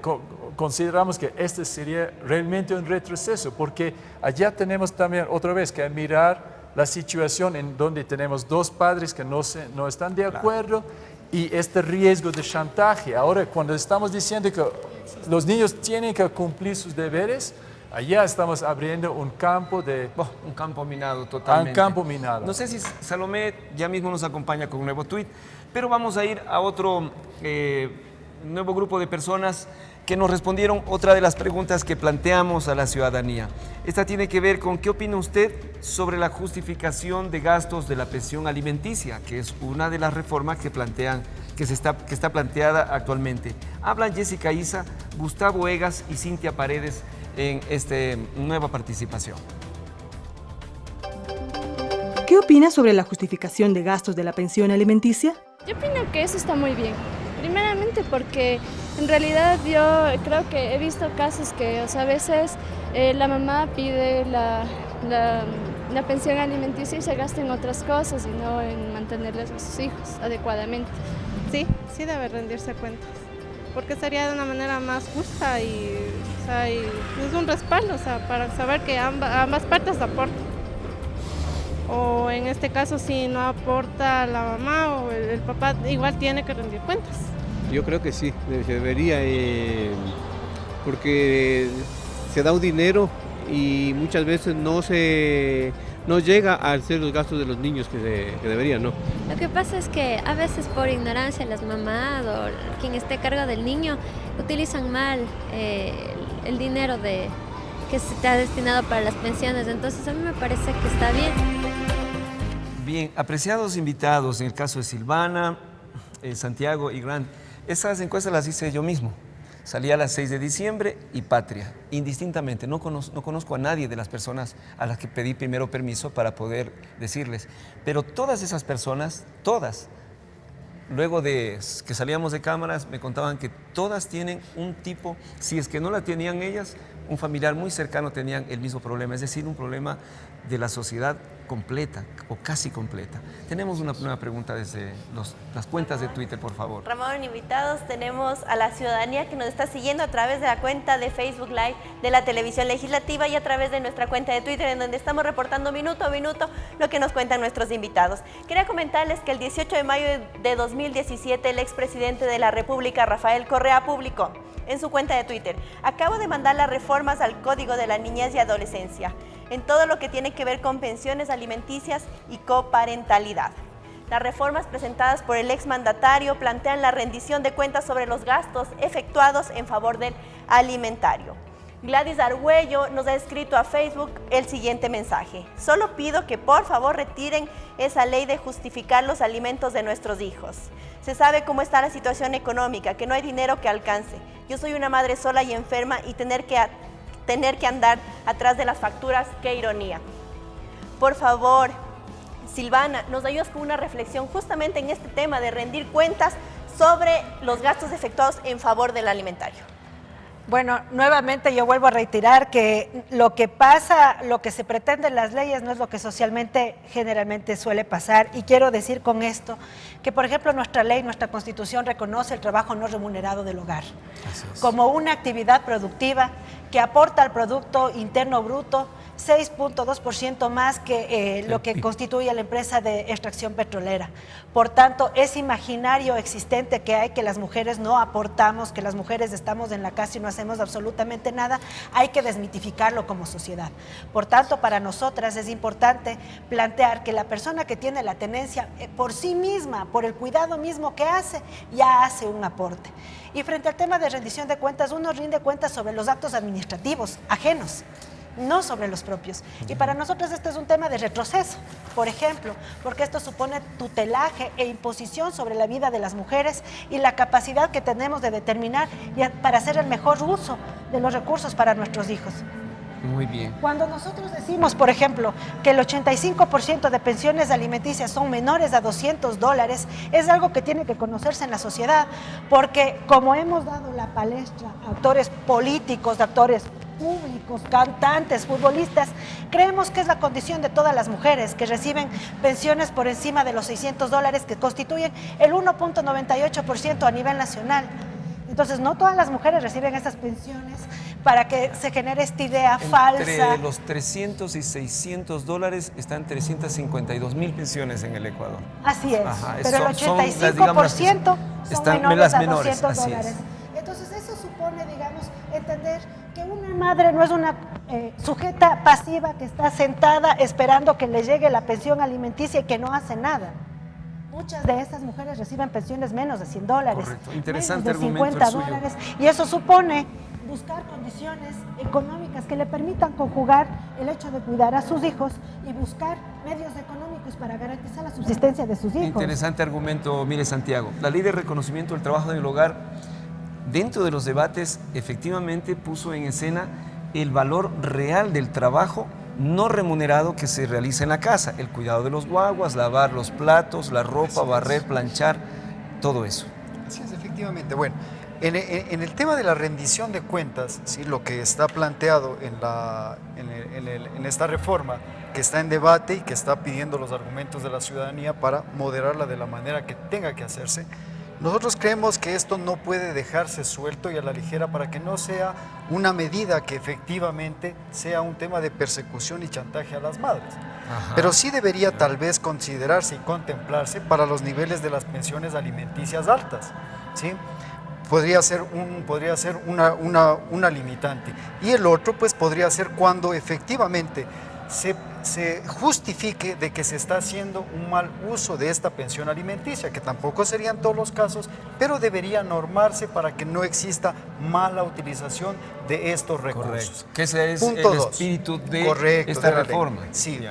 consideramos que este sería realmente un retroceso, porque allá tenemos también otra vez que mirar la situación en donde tenemos 2 padres que no están de acuerdo y este riesgo de chantaje. Ahora, cuando estamos diciendo que los niños tienen que cumplir sus deberes, allá estamos abriendo un campo un campo minado totalmente. Un campo minado. No sé si Salomé ya mismo nos acompaña con un nuevo tuit, pero vamos a ir a otro nuevo grupo de personas que nos respondieron otra de las preguntas que planteamos a la ciudadanía. Esta tiene que ver con qué opina usted sobre la justificación de gastos de la pensión alimenticia, que es una de las reformas que está planteada actualmente. Hablan Jessica Isa, Gustavo Egas y Cintia Paredes en esta nueva participación. ¿Qué opina sobre la justificación de gastos de la pensión alimenticia? Yo opino que eso está muy bien. Primeramente porque En realidad yo creo que he visto casos que, o sea, a veces la mamá pide la pensión alimenticia y se gasta en otras cosas y no en mantenerles a sus hijos adecuadamente. Sí debe rendirse cuentas, porque sería de una manera más justa y es un respaldo, o sea, para saber que ambas partes aportan. O en este caso, si no aporta la mamá o el papá, igual tiene que rendir cuentas. Yo creo que sí, debería, porque se da un dinero y muchas veces no llega a hacer los gastos de los niños que deberían, ¿no? Lo que pasa es que a veces por ignorancia las mamás o quien esté a cargo del niño utilizan mal el dinero que se está destinado para las pensiones, entonces a mí me parece que está bien. Bien, apreciados invitados, en el caso de Silvana, Santiago y Grant, esas encuestas las hice yo mismo. Salí a las 6 de diciembre y Patria, indistintamente. No conozco a nadie de las personas a las que pedí primero permiso para poder decirles. Pero todas esas personas, todas, luego de que salíamos de cámaras, me contaban que todas tienen un tipo, si es que no la tenían ellas, un familiar muy cercano tenían el mismo problema, es decir, un problema de la sociedad completa o casi completa. Tenemos una nueva pregunta desde las cuentas de Twitter, por favor. Ramón, invitados, tenemos a la ciudadanía que nos está siguiendo a través de la cuenta de Facebook Live de la Televisión Legislativa y a través de nuestra cuenta de Twitter, en donde estamos reportando minuto a minuto lo que nos cuentan nuestros invitados. Quería comentarles que el 18 de mayo de 2017 el expresidente de la República, Rafael Correa, publicó en su cuenta de Twitter: acabo de mandar las reformas al Código de la Niñez y Adolescencia en todo lo que tiene que ver con pensiones alimenticias y coparentalidad. Las reformas presentadas por el exmandatario plantean la rendición de cuentas sobre los gastos efectuados en favor del alimentario. Gladys Argüello nos ha escrito a Facebook el siguiente mensaje: solo pido que por favor retiren esa ley de justificar los alimentos de nuestros hijos. Se sabe cómo está la situación económica, que no hay dinero que alcance. Yo soy una madre sola y enferma y tener que andar atrás de las facturas, qué ironía. Por favor, Silvana, nos ayudas con una reflexión justamente en este tema de rendir cuentas sobre los gastos efectuados en favor del alimentario. Bueno, nuevamente yo vuelvo a reiterar que lo que pasa, lo que se pretende en las leyes no es lo que socialmente generalmente suele pasar, y quiero decir con esto que, por ejemplo, nuestra ley, nuestra Constitución reconoce el trabajo no remunerado del hogar como una actividad productiva que aporta al Producto Interno Bruto 6.2% más que lo que constituye la empresa de extracción petrolera. Por tanto, es imaginario existente que hay que las mujeres no aportamos, que las mujeres estamos en la casa y no hacemos absolutamente nada. Hay que desmitificarlo como sociedad. Por tanto, para nosotras es importante plantear que la persona que tiene la tenencia por sí misma, por el cuidado mismo que hace, ya hace un aporte. Y frente al tema de rendición de cuentas, uno rinde cuentas sobre los actos administrativos ajenos, no sobre los propios. Y para nosotros este es un tema de retroceso, por ejemplo, porque esto supone tutelaje e imposición sobre la vida de las mujeres y la capacidad que tenemos de determinar para hacer el mejor uso de los recursos para nuestros hijos. Muy bien. Cuando nosotros decimos, por ejemplo, que el 85% de pensiones alimenticias son menores a $200, es algo que tiene que conocerse en la sociedad, porque como hemos dado la palestra a actores políticos, actores públicos, cantantes, futbolistas, creemos que es la condición de todas las mujeres que reciben pensiones por encima de los $600, que constituyen el 1.98% a nivel nacional. Entonces, no todas las mujeres reciben esas pensiones para que se genere esta idea falsa. Entre los $300 y $600 están 352,000 pensiones en el Ecuador. Así es, ajá, pero el 85% son menores a $200. Entonces, eso supone, digamos, entender que una madre no es una sujeta pasiva que está sentada esperando que le llegue la pensión alimenticia y que no hace nada. Muchas de estas mujeres reciben pensiones menos de $100, correcto. Interesante menos de $50, y eso supone buscar condiciones económicas que le permitan conjugar el hecho de cuidar a sus hijos y buscar medios económicos para garantizar la subsistencia de sus hijos. Interesante argumento. Mire, Santiago, la ley de reconocimiento del trabajo en el hogar, dentro de los debates, efectivamente puso en escena el valor real del trabajo no remunerado que se realiza en la casa, el cuidado de los guaguas, lavar los platos, la ropa, barrer, planchar, todo eso. Así es, efectivamente. Bueno, En el tema de la rendición de cuentas, ¿sí? Lo que está planteado en esta reforma, que está en debate y que está pidiendo los argumentos de la ciudadanía para moderarla de la manera que tenga que hacerse, nosotros creemos que esto no puede dejarse suelto y a la ligera para que no sea una medida que efectivamente sea un tema de persecución y chantaje a las madres. Ajá. Pero sí debería tal vez considerarse y contemplarse para los niveles de las pensiones alimenticias altas, ¿sí? Podría ser una limitante. Y el otro pues podría ser cuando efectivamente se justifique de que se está haciendo un mal uso de esta pensión alimenticia, que tampoco serían todos los casos, pero debería normarse para que no exista mala utilización de estos recursos. Correcto. Que ese es el espíritu de esta reforma. Sí.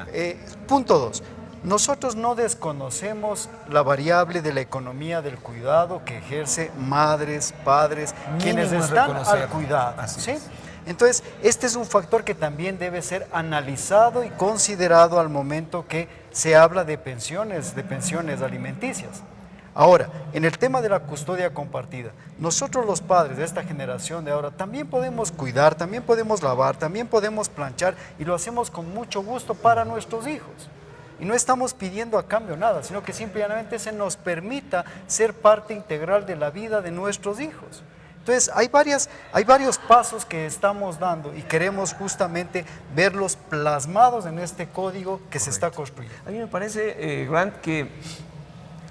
Punto 2. Nosotros no desconocemos la variable de la economía del cuidado que ejerce madres, padres, quienes están al cuidado. ¿Sí? Entonces, este es un factor que también debe ser analizado y considerado al momento que se habla de pensiones alimenticias. Ahora, en el tema de la custodia compartida, nosotros los padres de esta generación de ahora también podemos cuidar, también podemos lavar, también podemos planchar y lo hacemos con mucho gusto para nuestros hijos. Y no estamos pidiendo a cambio nada, sino que simplemente se nos permita ser parte integral de la vida de nuestros hijos. Entonces, hay varios pasos que estamos dando y queremos justamente verlos plasmados en este código que se está construyendo. A mí me parece, Grant, que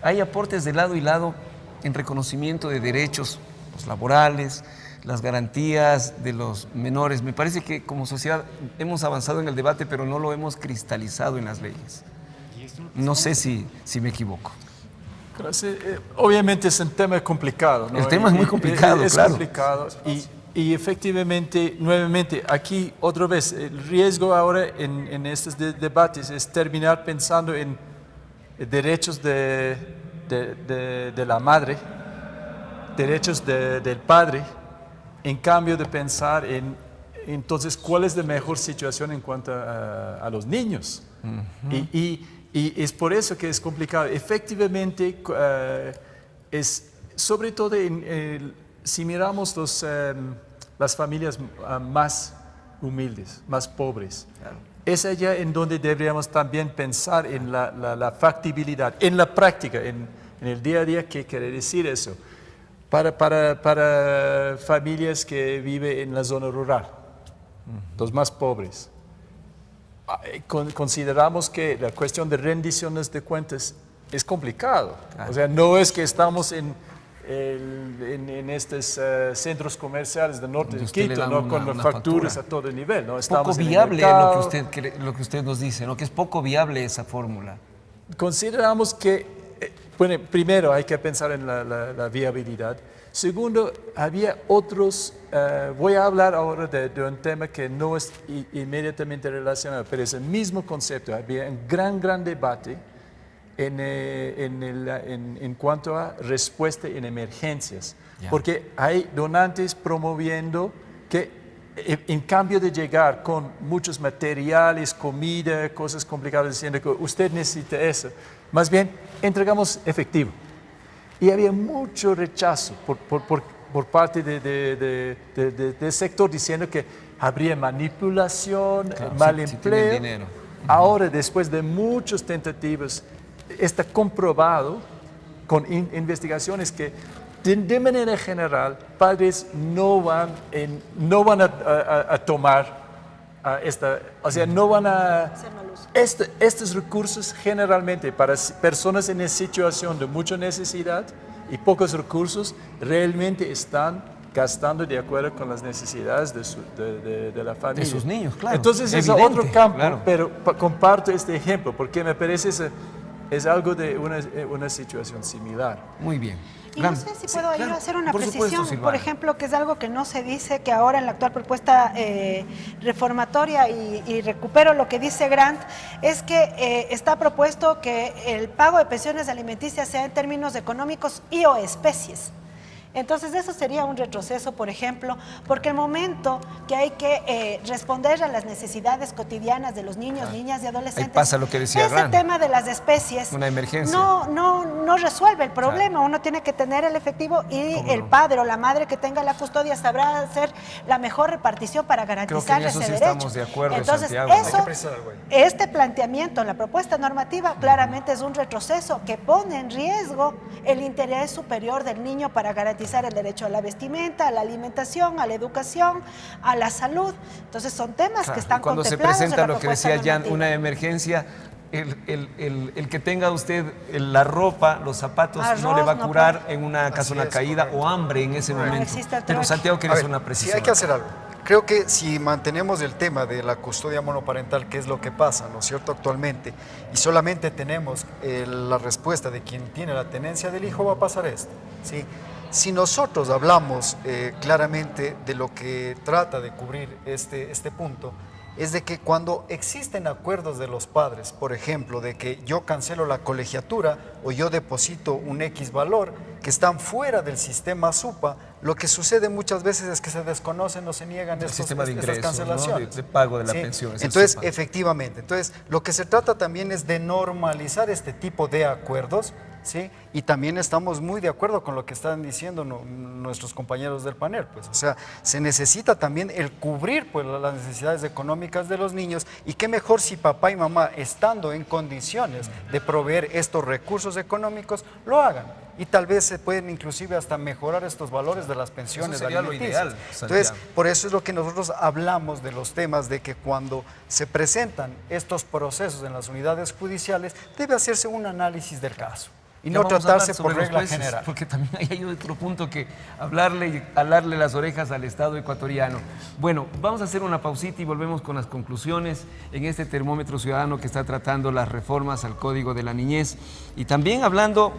hay aportes de lado y lado en reconocimiento de derechos laborales, las garantías de los menores. Me parece que como sociedad hemos avanzado en el debate, pero no lo hemos cristalizado en las leyes. No sé si me equivoco. Obviamente es un tema complicado, ¿no? El tema es muy complicado, es claro. Complicado y efectivamente, nuevamente, aquí otra vez, el riesgo ahora en estos debates es terminar pensando en derechos de la madre, derechos del padre, en cambio de pensar en, entonces, cuál es la mejor situación en cuanto a los niños. Y es por eso que es complicado. Efectivamente, es sobre todo si miramos las familias más humildes, más pobres, claro. Es allá en donde deberíamos también pensar en la factibilidad, en la práctica, en el día a día. ¿Qué quiere decir eso? Para familias que viven en la zona rural, los más pobres. Consideramos que la cuestión de rendiciones de cuentas es complicado. Claro. O sea, no es que estamos en estos centros comerciales del norte de Quito, ¿no? Con las facturas a todo nivel. ¿no? Estamos poco viable lo que usted nos dice, ¿no? Que es poco viable esa fórmula. Consideramos que, bueno, primero hay que pensar en la viabilidad. Segundo, había otros, voy a hablar ahora de un tema que no es inmediatamente relacionado, pero es el mismo concepto. Había un gran debate en cuanto a respuesta en emergencias, porque hay donantes promoviendo que en cambio de llegar con muchos materiales, comida, cosas complicadas, diciendo que usted necesita eso, más bien entregamos efectivo. Y había mucho rechazo por parte del sector diciendo que habría manipulación, claro, mal empleo. Dinero. Ahora, después de muchas tentativas, está comprobado con investigaciones que de manera general padres no van a tomar o sea, no van a... Estos recursos generalmente para personas en situación de mucha necesidad y pocos recursos realmente están gastando de acuerdo con las necesidades de la familia. De sus niños, claro. Entonces es otro campo, claro. Pero comparto este ejemplo porque me parece es algo de una situación similar. Muy bien. Y no sé si puedo ir a hacer una precisión, por ejemplo, que es algo que no se dice, que ahora en la actual propuesta reformatoria, y recupero lo que dice Grant, es que está propuesto que el pago de pensiones alimenticias sea en términos económicos y o especies. Entonces eso sería un retroceso, por ejemplo, porque el momento que hay que responder a las necesidades cotidianas de los niños, niñas y adolescentes, ahí pasa lo que decía ese Ran, tema de las especies, una emergencia, no resuelve el problema. Uno tiene que tener el efectivo y el padre o la madre que tenga la custodia sabrá hacer la mejor repartición para garantizar ese derecho. Estamos de acuerdo, entonces, Santiago, este planteamiento, la propuesta normativa, claramente es un retroceso que pone en riesgo el interés superior del niño para garantizar el derecho a la vestimenta, a la alimentación, a la educación, a la salud. Entonces son temas que están cuando contemplados se presenta en la lo que decía Jan, una emergencia, el que tenga usted la ropa, los zapatos, no le va a curar en una caso una caída o hambre en ese momento. Pero Santiago quiere hacer una precisión. Sí, hay que hacer algo. Creo que si mantenemos el tema de la custodia monoparental, que es lo que pasa, ¿no es cierto?, actualmente, y solamente tenemos la respuesta de quien tiene la tenencia del hijo, va a pasar esto, ¿sí? Si nosotros hablamos claramente de lo que trata de cubrir este punto, es de que cuando existen acuerdos de los padres, por ejemplo, de que yo cancelo la colegiatura o yo deposito un X valor, que están fuera del sistema SUPA, lo que sucede muchas veces es que se desconocen o se niegan estas cancelaciones. ¿No? de pago de la pensión. Entonces, efectivamente, lo que se trata también es de normalizar este tipo de acuerdos, ¿sí? Y también estamos muy de acuerdo con lo que están diciendo nuestros compañeros del panel, pues, o sea, se necesita también el cubrir, pues, las necesidades económicas de los niños, y qué mejor si papá y mamá, estando en condiciones de proveer estos recursos económicos, lo hagan. Y tal vez se pueden inclusive hasta mejorar estos valores de las pensiones. Eso sería lo ideal, Entonces, por eso es lo que nosotros hablamos de los temas de que cuando se presentan estos procesos en las unidades judiciales, debe hacerse un análisis del caso. Y no tratarse por regla general. Porque también hay otro punto que alarle las orejas al Estado ecuatoriano. Bueno, vamos a hacer una pausita y volvemos con las conclusiones en este termómetro ciudadano que está tratando las reformas al Código de la Niñez y también hablando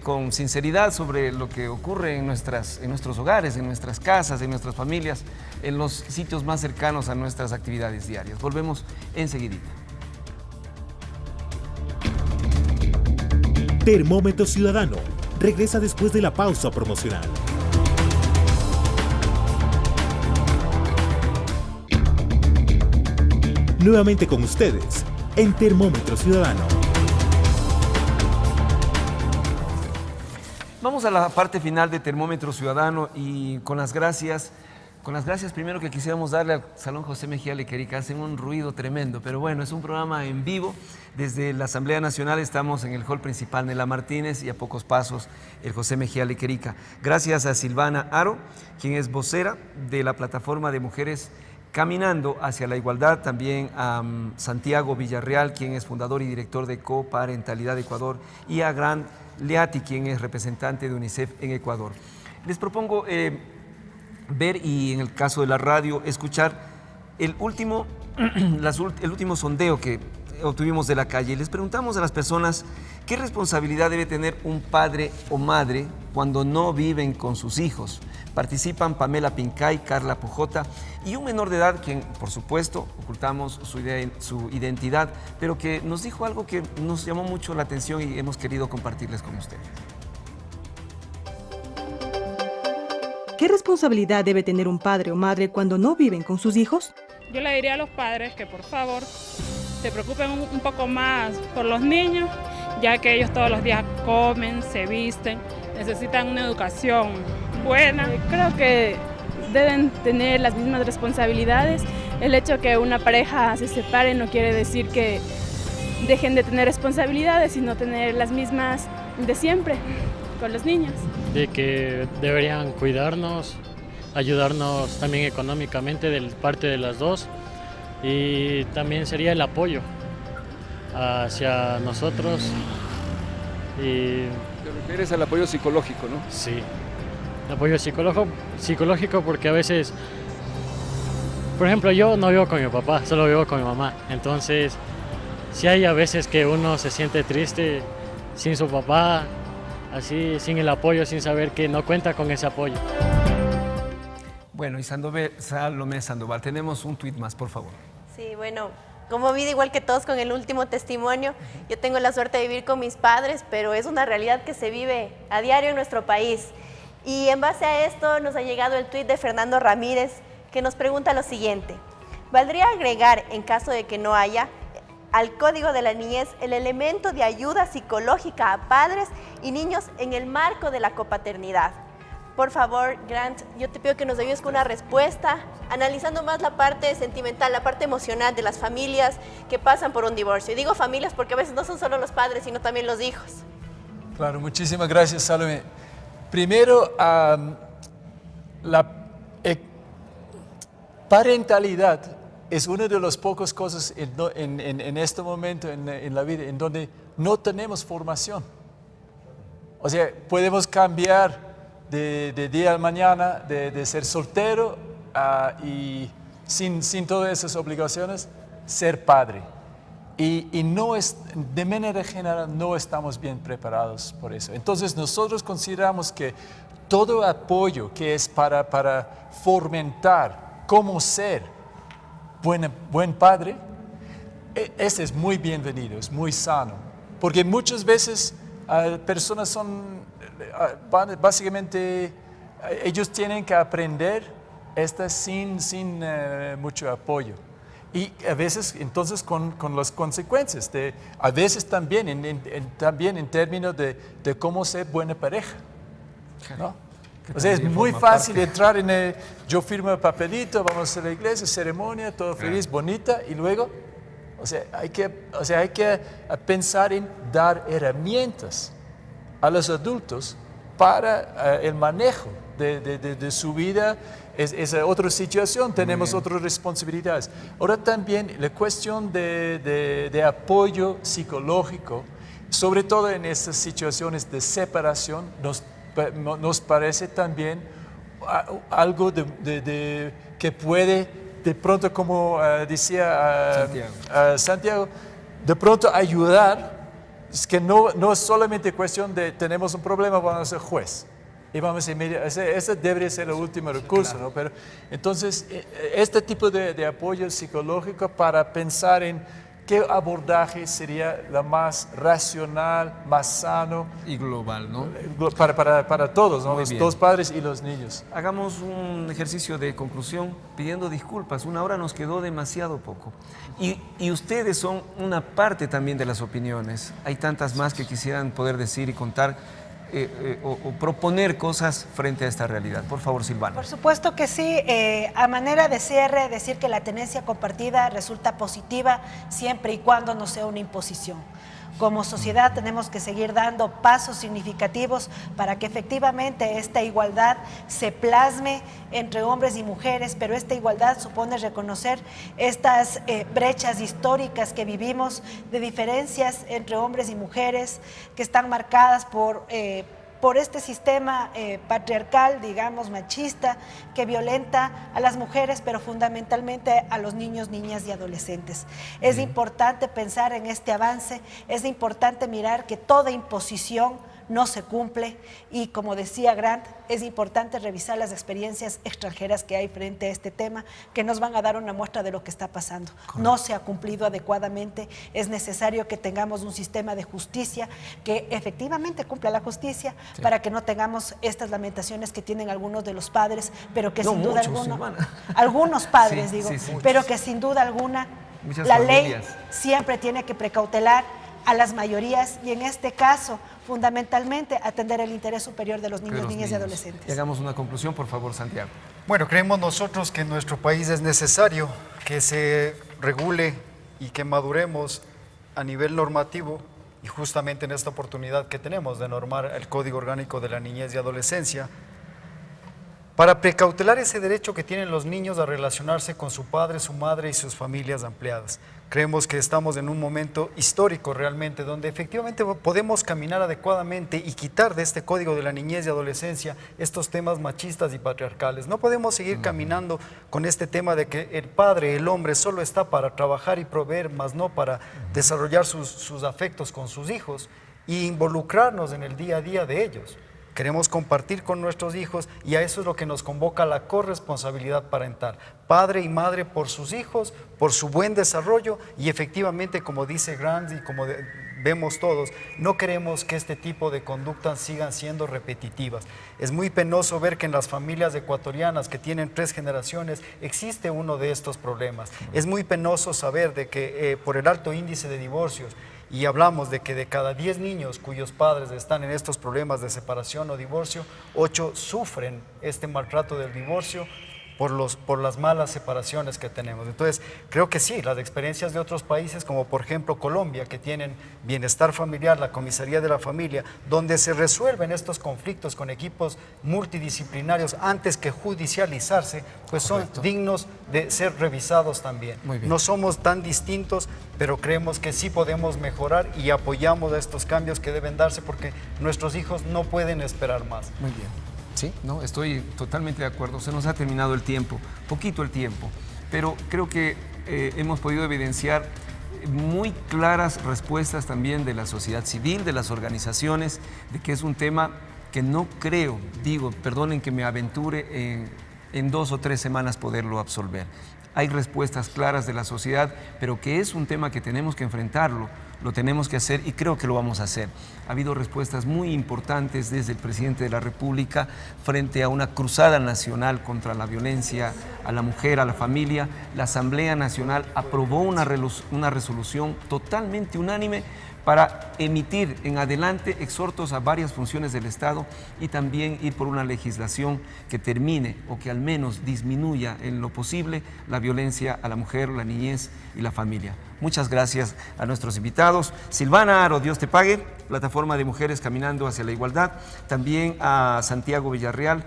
con sinceridad sobre lo que ocurre en nuestros hogares, en nuestras casas, en nuestras familias, en los sitios más cercanos a nuestras actividades diarias. Volvemos enseguidita. Termómetro Ciudadano regresa después de la pausa promocional. Nuevamente con ustedes en Termómetro Ciudadano. Vamos a la parte final de Termómetro Ciudadano y con las gracias primero que quisiéramos darle al Salón José Mejía Lequerica. Hacen un ruido tremendo, pero bueno, es un programa en vivo. Desde la Asamblea Nacional estamos en el hall principal Nela Martínez y a pocos pasos el José Mejía Lequerica. Gracias a Silvana Aro, quien es vocera de la Plataforma de Mujeres Caminando hacia la Igualdad, también a Santiago Villarreal, quien es fundador y director de Coparentalidad Ecuador, y a Gran Leati, quien es representante de UNICEF en Ecuador. Les propongo ver y en el caso de la radio escuchar el último sondeo que obtuvimos de la calle. Les preguntamos a las personas qué responsabilidad debe tener un padre o madre cuando no viven con sus hijos. Participan Pamela Pincay, Carla Pujota y un menor de edad quien, por supuesto, ocultamos su identidad, pero que nos dijo algo que nos llamó mucho la atención y hemos querido compartirles con ustedes. ¿Qué responsabilidad debe tener un padre o madre cuando no viven con sus hijos? Yo le diría a los padres que por favor se preocupen un poco más por los niños, ya que ellos todos los días comen, se visten, necesitan una educación buena. Creo que deben tener las mismas responsabilidades. El hecho que una pareja se separe no quiere decir que dejen de tener responsabilidades, sino tener las mismas de siempre con los niños. De que deberían cuidarnos, ayudarnos también económicamente de parte de las dos, y también sería el apoyo hacia nosotros. Y ¿te refieres al apoyo psicológico, no? Sí, el apoyo psicológico porque a veces, por ejemplo, yo no vivo con mi papá, solo vivo con mi mamá, entonces sí hay a veces que uno se siente triste sin su papá, así, sin el apoyo, sin saber que no cuenta con ese apoyo. Bueno, y Salomé Sandoval, tenemos un tuit más, por favor. Sí, bueno, como vida igual que todos con el último testimonio, yo tengo la suerte de vivir con mis padres, pero es una realidad que se vive a diario en nuestro país. Y en base a esto nos ha llegado el tuit de Fernando Ramírez, que nos pregunta lo siguiente: ¿valdría agregar, en caso de que no haya, al Código de la Niñez el elemento de ayuda psicológica a padres y niños en el marco de la copaternidad? Por favor, Grant, yo te pido que nos ayudes con una respuesta, analizando más la parte sentimental, la parte emocional de las familias que pasan por un divorcio. Y digo familias porque a veces no son solo los padres, sino también los hijos. Claro, muchísimas gracias, Salome. Primero, la parentalidad es una de las pocas cosas en este momento en la vida en donde no tenemos formación. O sea, podemos cambiar de día a mañana, de ser soltero y sin todas esas obligaciones, ser padre. Y no es, de manera general no estamos bien preparados por eso. Entonces nosotros consideramos que todo apoyo que es para fomentar cómo ser buen padre, ese es muy bienvenido, es muy sano. Porque muchas veces personas son, básicamente, ellos tienen que aprender sin mucho apoyo. Y a veces, entonces, con las consecuencias, a veces también, también en términos de cómo ser buena pareja, ¿no? O sea, es muy fácil entrar yo firmo el papelito, vamos a la iglesia, ceremonia, todo feliz, bonita, y luego, hay que pensar en dar herramientas a los adultos para el manejo de su vida. Es otra situación, tenemos otras responsabilidades. Ahora también la cuestión de apoyo psicológico, sobre todo en estas situaciones de separación, nos parece también algo que puede, de pronto, como decía Santiago, de pronto ayudar. Es que no es solamente cuestión de tenemos un problema, vamos a ser juez. Y vamos a mediar, ese debería ser el último recurso, claro. ¿No? Pero entonces, este tipo de apoyo psicológico para pensar en qué abordaje sería la más racional, más sano. Y global, ¿no? Para todos, ¿no? Los dos padres y los niños. Hagamos un ejercicio de conclusión pidiendo disculpas. Una hora nos quedó demasiado poco. Y ustedes son una parte también de las opiniones. Hay tantas más que quisieran poder decir y contar. O proponer cosas frente a esta realidad. Por favor, Silvana. Por supuesto que sí. A manera de cierre, decir que la tenencia compartida resulta positiva siempre y cuando no sea una imposición. Como sociedad tenemos que seguir dando pasos significativos para que efectivamente esta igualdad se plasme entre hombres y mujeres, pero esta igualdad supone reconocer estas brechas históricas que vivimos de diferencias entre hombres y mujeres que están marcadas por este sistema patriarcal, digamos, machista, que violenta a las mujeres, pero fundamentalmente a los niños, niñas y adolescentes. Es importante pensar en este avance, es importante mirar que toda imposición no se cumple y, como decía Grant, es importante revisar las experiencias extranjeras que hay frente a este tema, que nos van a dar una muestra de lo que está pasando. Correcto. No se ha cumplido adecuadamente, es necesario que tengamos un sistema de justicia que efectivamente cumpla la justicia, sí, para que no tengamos estas lamentaciones que tienen algunos de los padres, pero que sin duda alguna, algunos padres, sí, pero que sin duda alguna la ley siempre tiene que precautelar a las mayorías y en este caso fundamentalmente atender el interés superior de los niños, niñas y adolescentes. Y hagamos una conclusión, por favor, Santiago. Bueno, creemos nosotros que en nuestro país es necesario que se regule y que maduremos a nivel normativo y justamente en esta oportunidad que tenemos de normar el Código Orgánico de la Niñez y Adolescencia para precautelar ese derecho que tienen los niños a relacionarse con su padre, su madre y sus familias ampliadas. Creemos que estamos en un momento histórico realmente donde efectivamente podemos caminar adecuadamente y quitar de este Código de la Niñez y Adolescencia estos temas machistas y patriarcales. No podemos seguir caminando con este tema de que el padre, el hombre, solo está para trabajar y proveer, más no para desarrollar sus afectos con sus hijos e involucrarnos en el día a día de ellos. Queremos compartir con nuestros hijos y a eso es lo que nos convoca la corresponsabilidad parental. Padre y madre por sus hijos, por su buen desarrollo y efectivamente, como dice Grant y como vemos todos, no queremos que este tipo de conductas sigan siendo repetitivas. Es muy penoso ver que en las familias ecuatorianas que tienen 3 generaciones existe uno de estos problemas. Es muy penoso saber de que por el alto índice de divorcios, y hablamos de que de cada 10 niños cuyos padres están en estos problemas de separación o divorcio, 8 sufren este maltrato del divorcio por las malas separaciones que tenemos. Entonces, creo que sí, las experiencias de otros países, como por ejemplo Colombia, que tienen bienestar familiar, la comisaría de la familia, donde se resuelven estos conflictos con equipos multidisciplinarios antes que judicializarse, pues son dignos de ser revisados también. No somos tan distintos, pero creemos que sí podemos mejorar y apoyamos a estos cambios que deben darse porque nuestros hijos no pueden esperar más. Muy bien. Sí, no, estoy totalmente de acuerdo. Se nos ha terminado el tiempo, poquito el tiempo, pero creo que hemos podido evidenciar muy claras respuestas también de la sociedad civil, de las organizaciones, de que es un tema que no creo, perdonen que me aventure en 2 o 3 semanas poderlo absolver. Hay respuestas claras de la sociedad, pero que es un tema que tenemos que enfrentarlo, lo tenemos que hacer y creo que lo vamos a hacer. Ha habido respuestas muy importantes desde el presidente de la República frente a una cruzada nacional contra la violencia a la mujer, a la familia. La Asamblea Nacional aprobó una resolución totalmente unánime para emitir en adelante exhortos a varias funciones del Estado y también ir por una legislación que termine o que al menos disminuya en lo posible la violencia a la mujer, la niñez y la familia. Muchas gracias a nuestros invitados. Silvana Aro, Dios te pague, Plataforma de Mujeres Caminando hacia la Igualdad. También a Santiago Villarreal,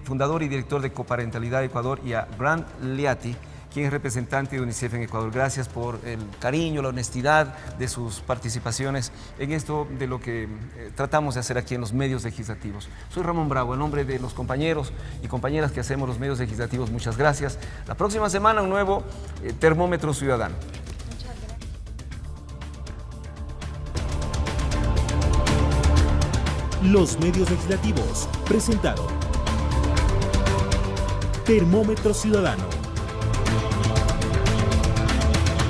fundador y director de Coparentalidad Ecuador, y a Grant Liati, quien es representante de UNICEF en Ecuador. Gracias por el cariño, la honestidad de sus participaciones en esto de lo que tratamos de hacer aquí en los medios legislativos. Soy Ramón Bravo, en nombre de los compañeros y compañeras que hacemos los medios legislativos, muchas gracias. La próxima semana un nuevo Termómetro Ciudadano. Los medios legislativos presentaron Termómetro Ciudadano.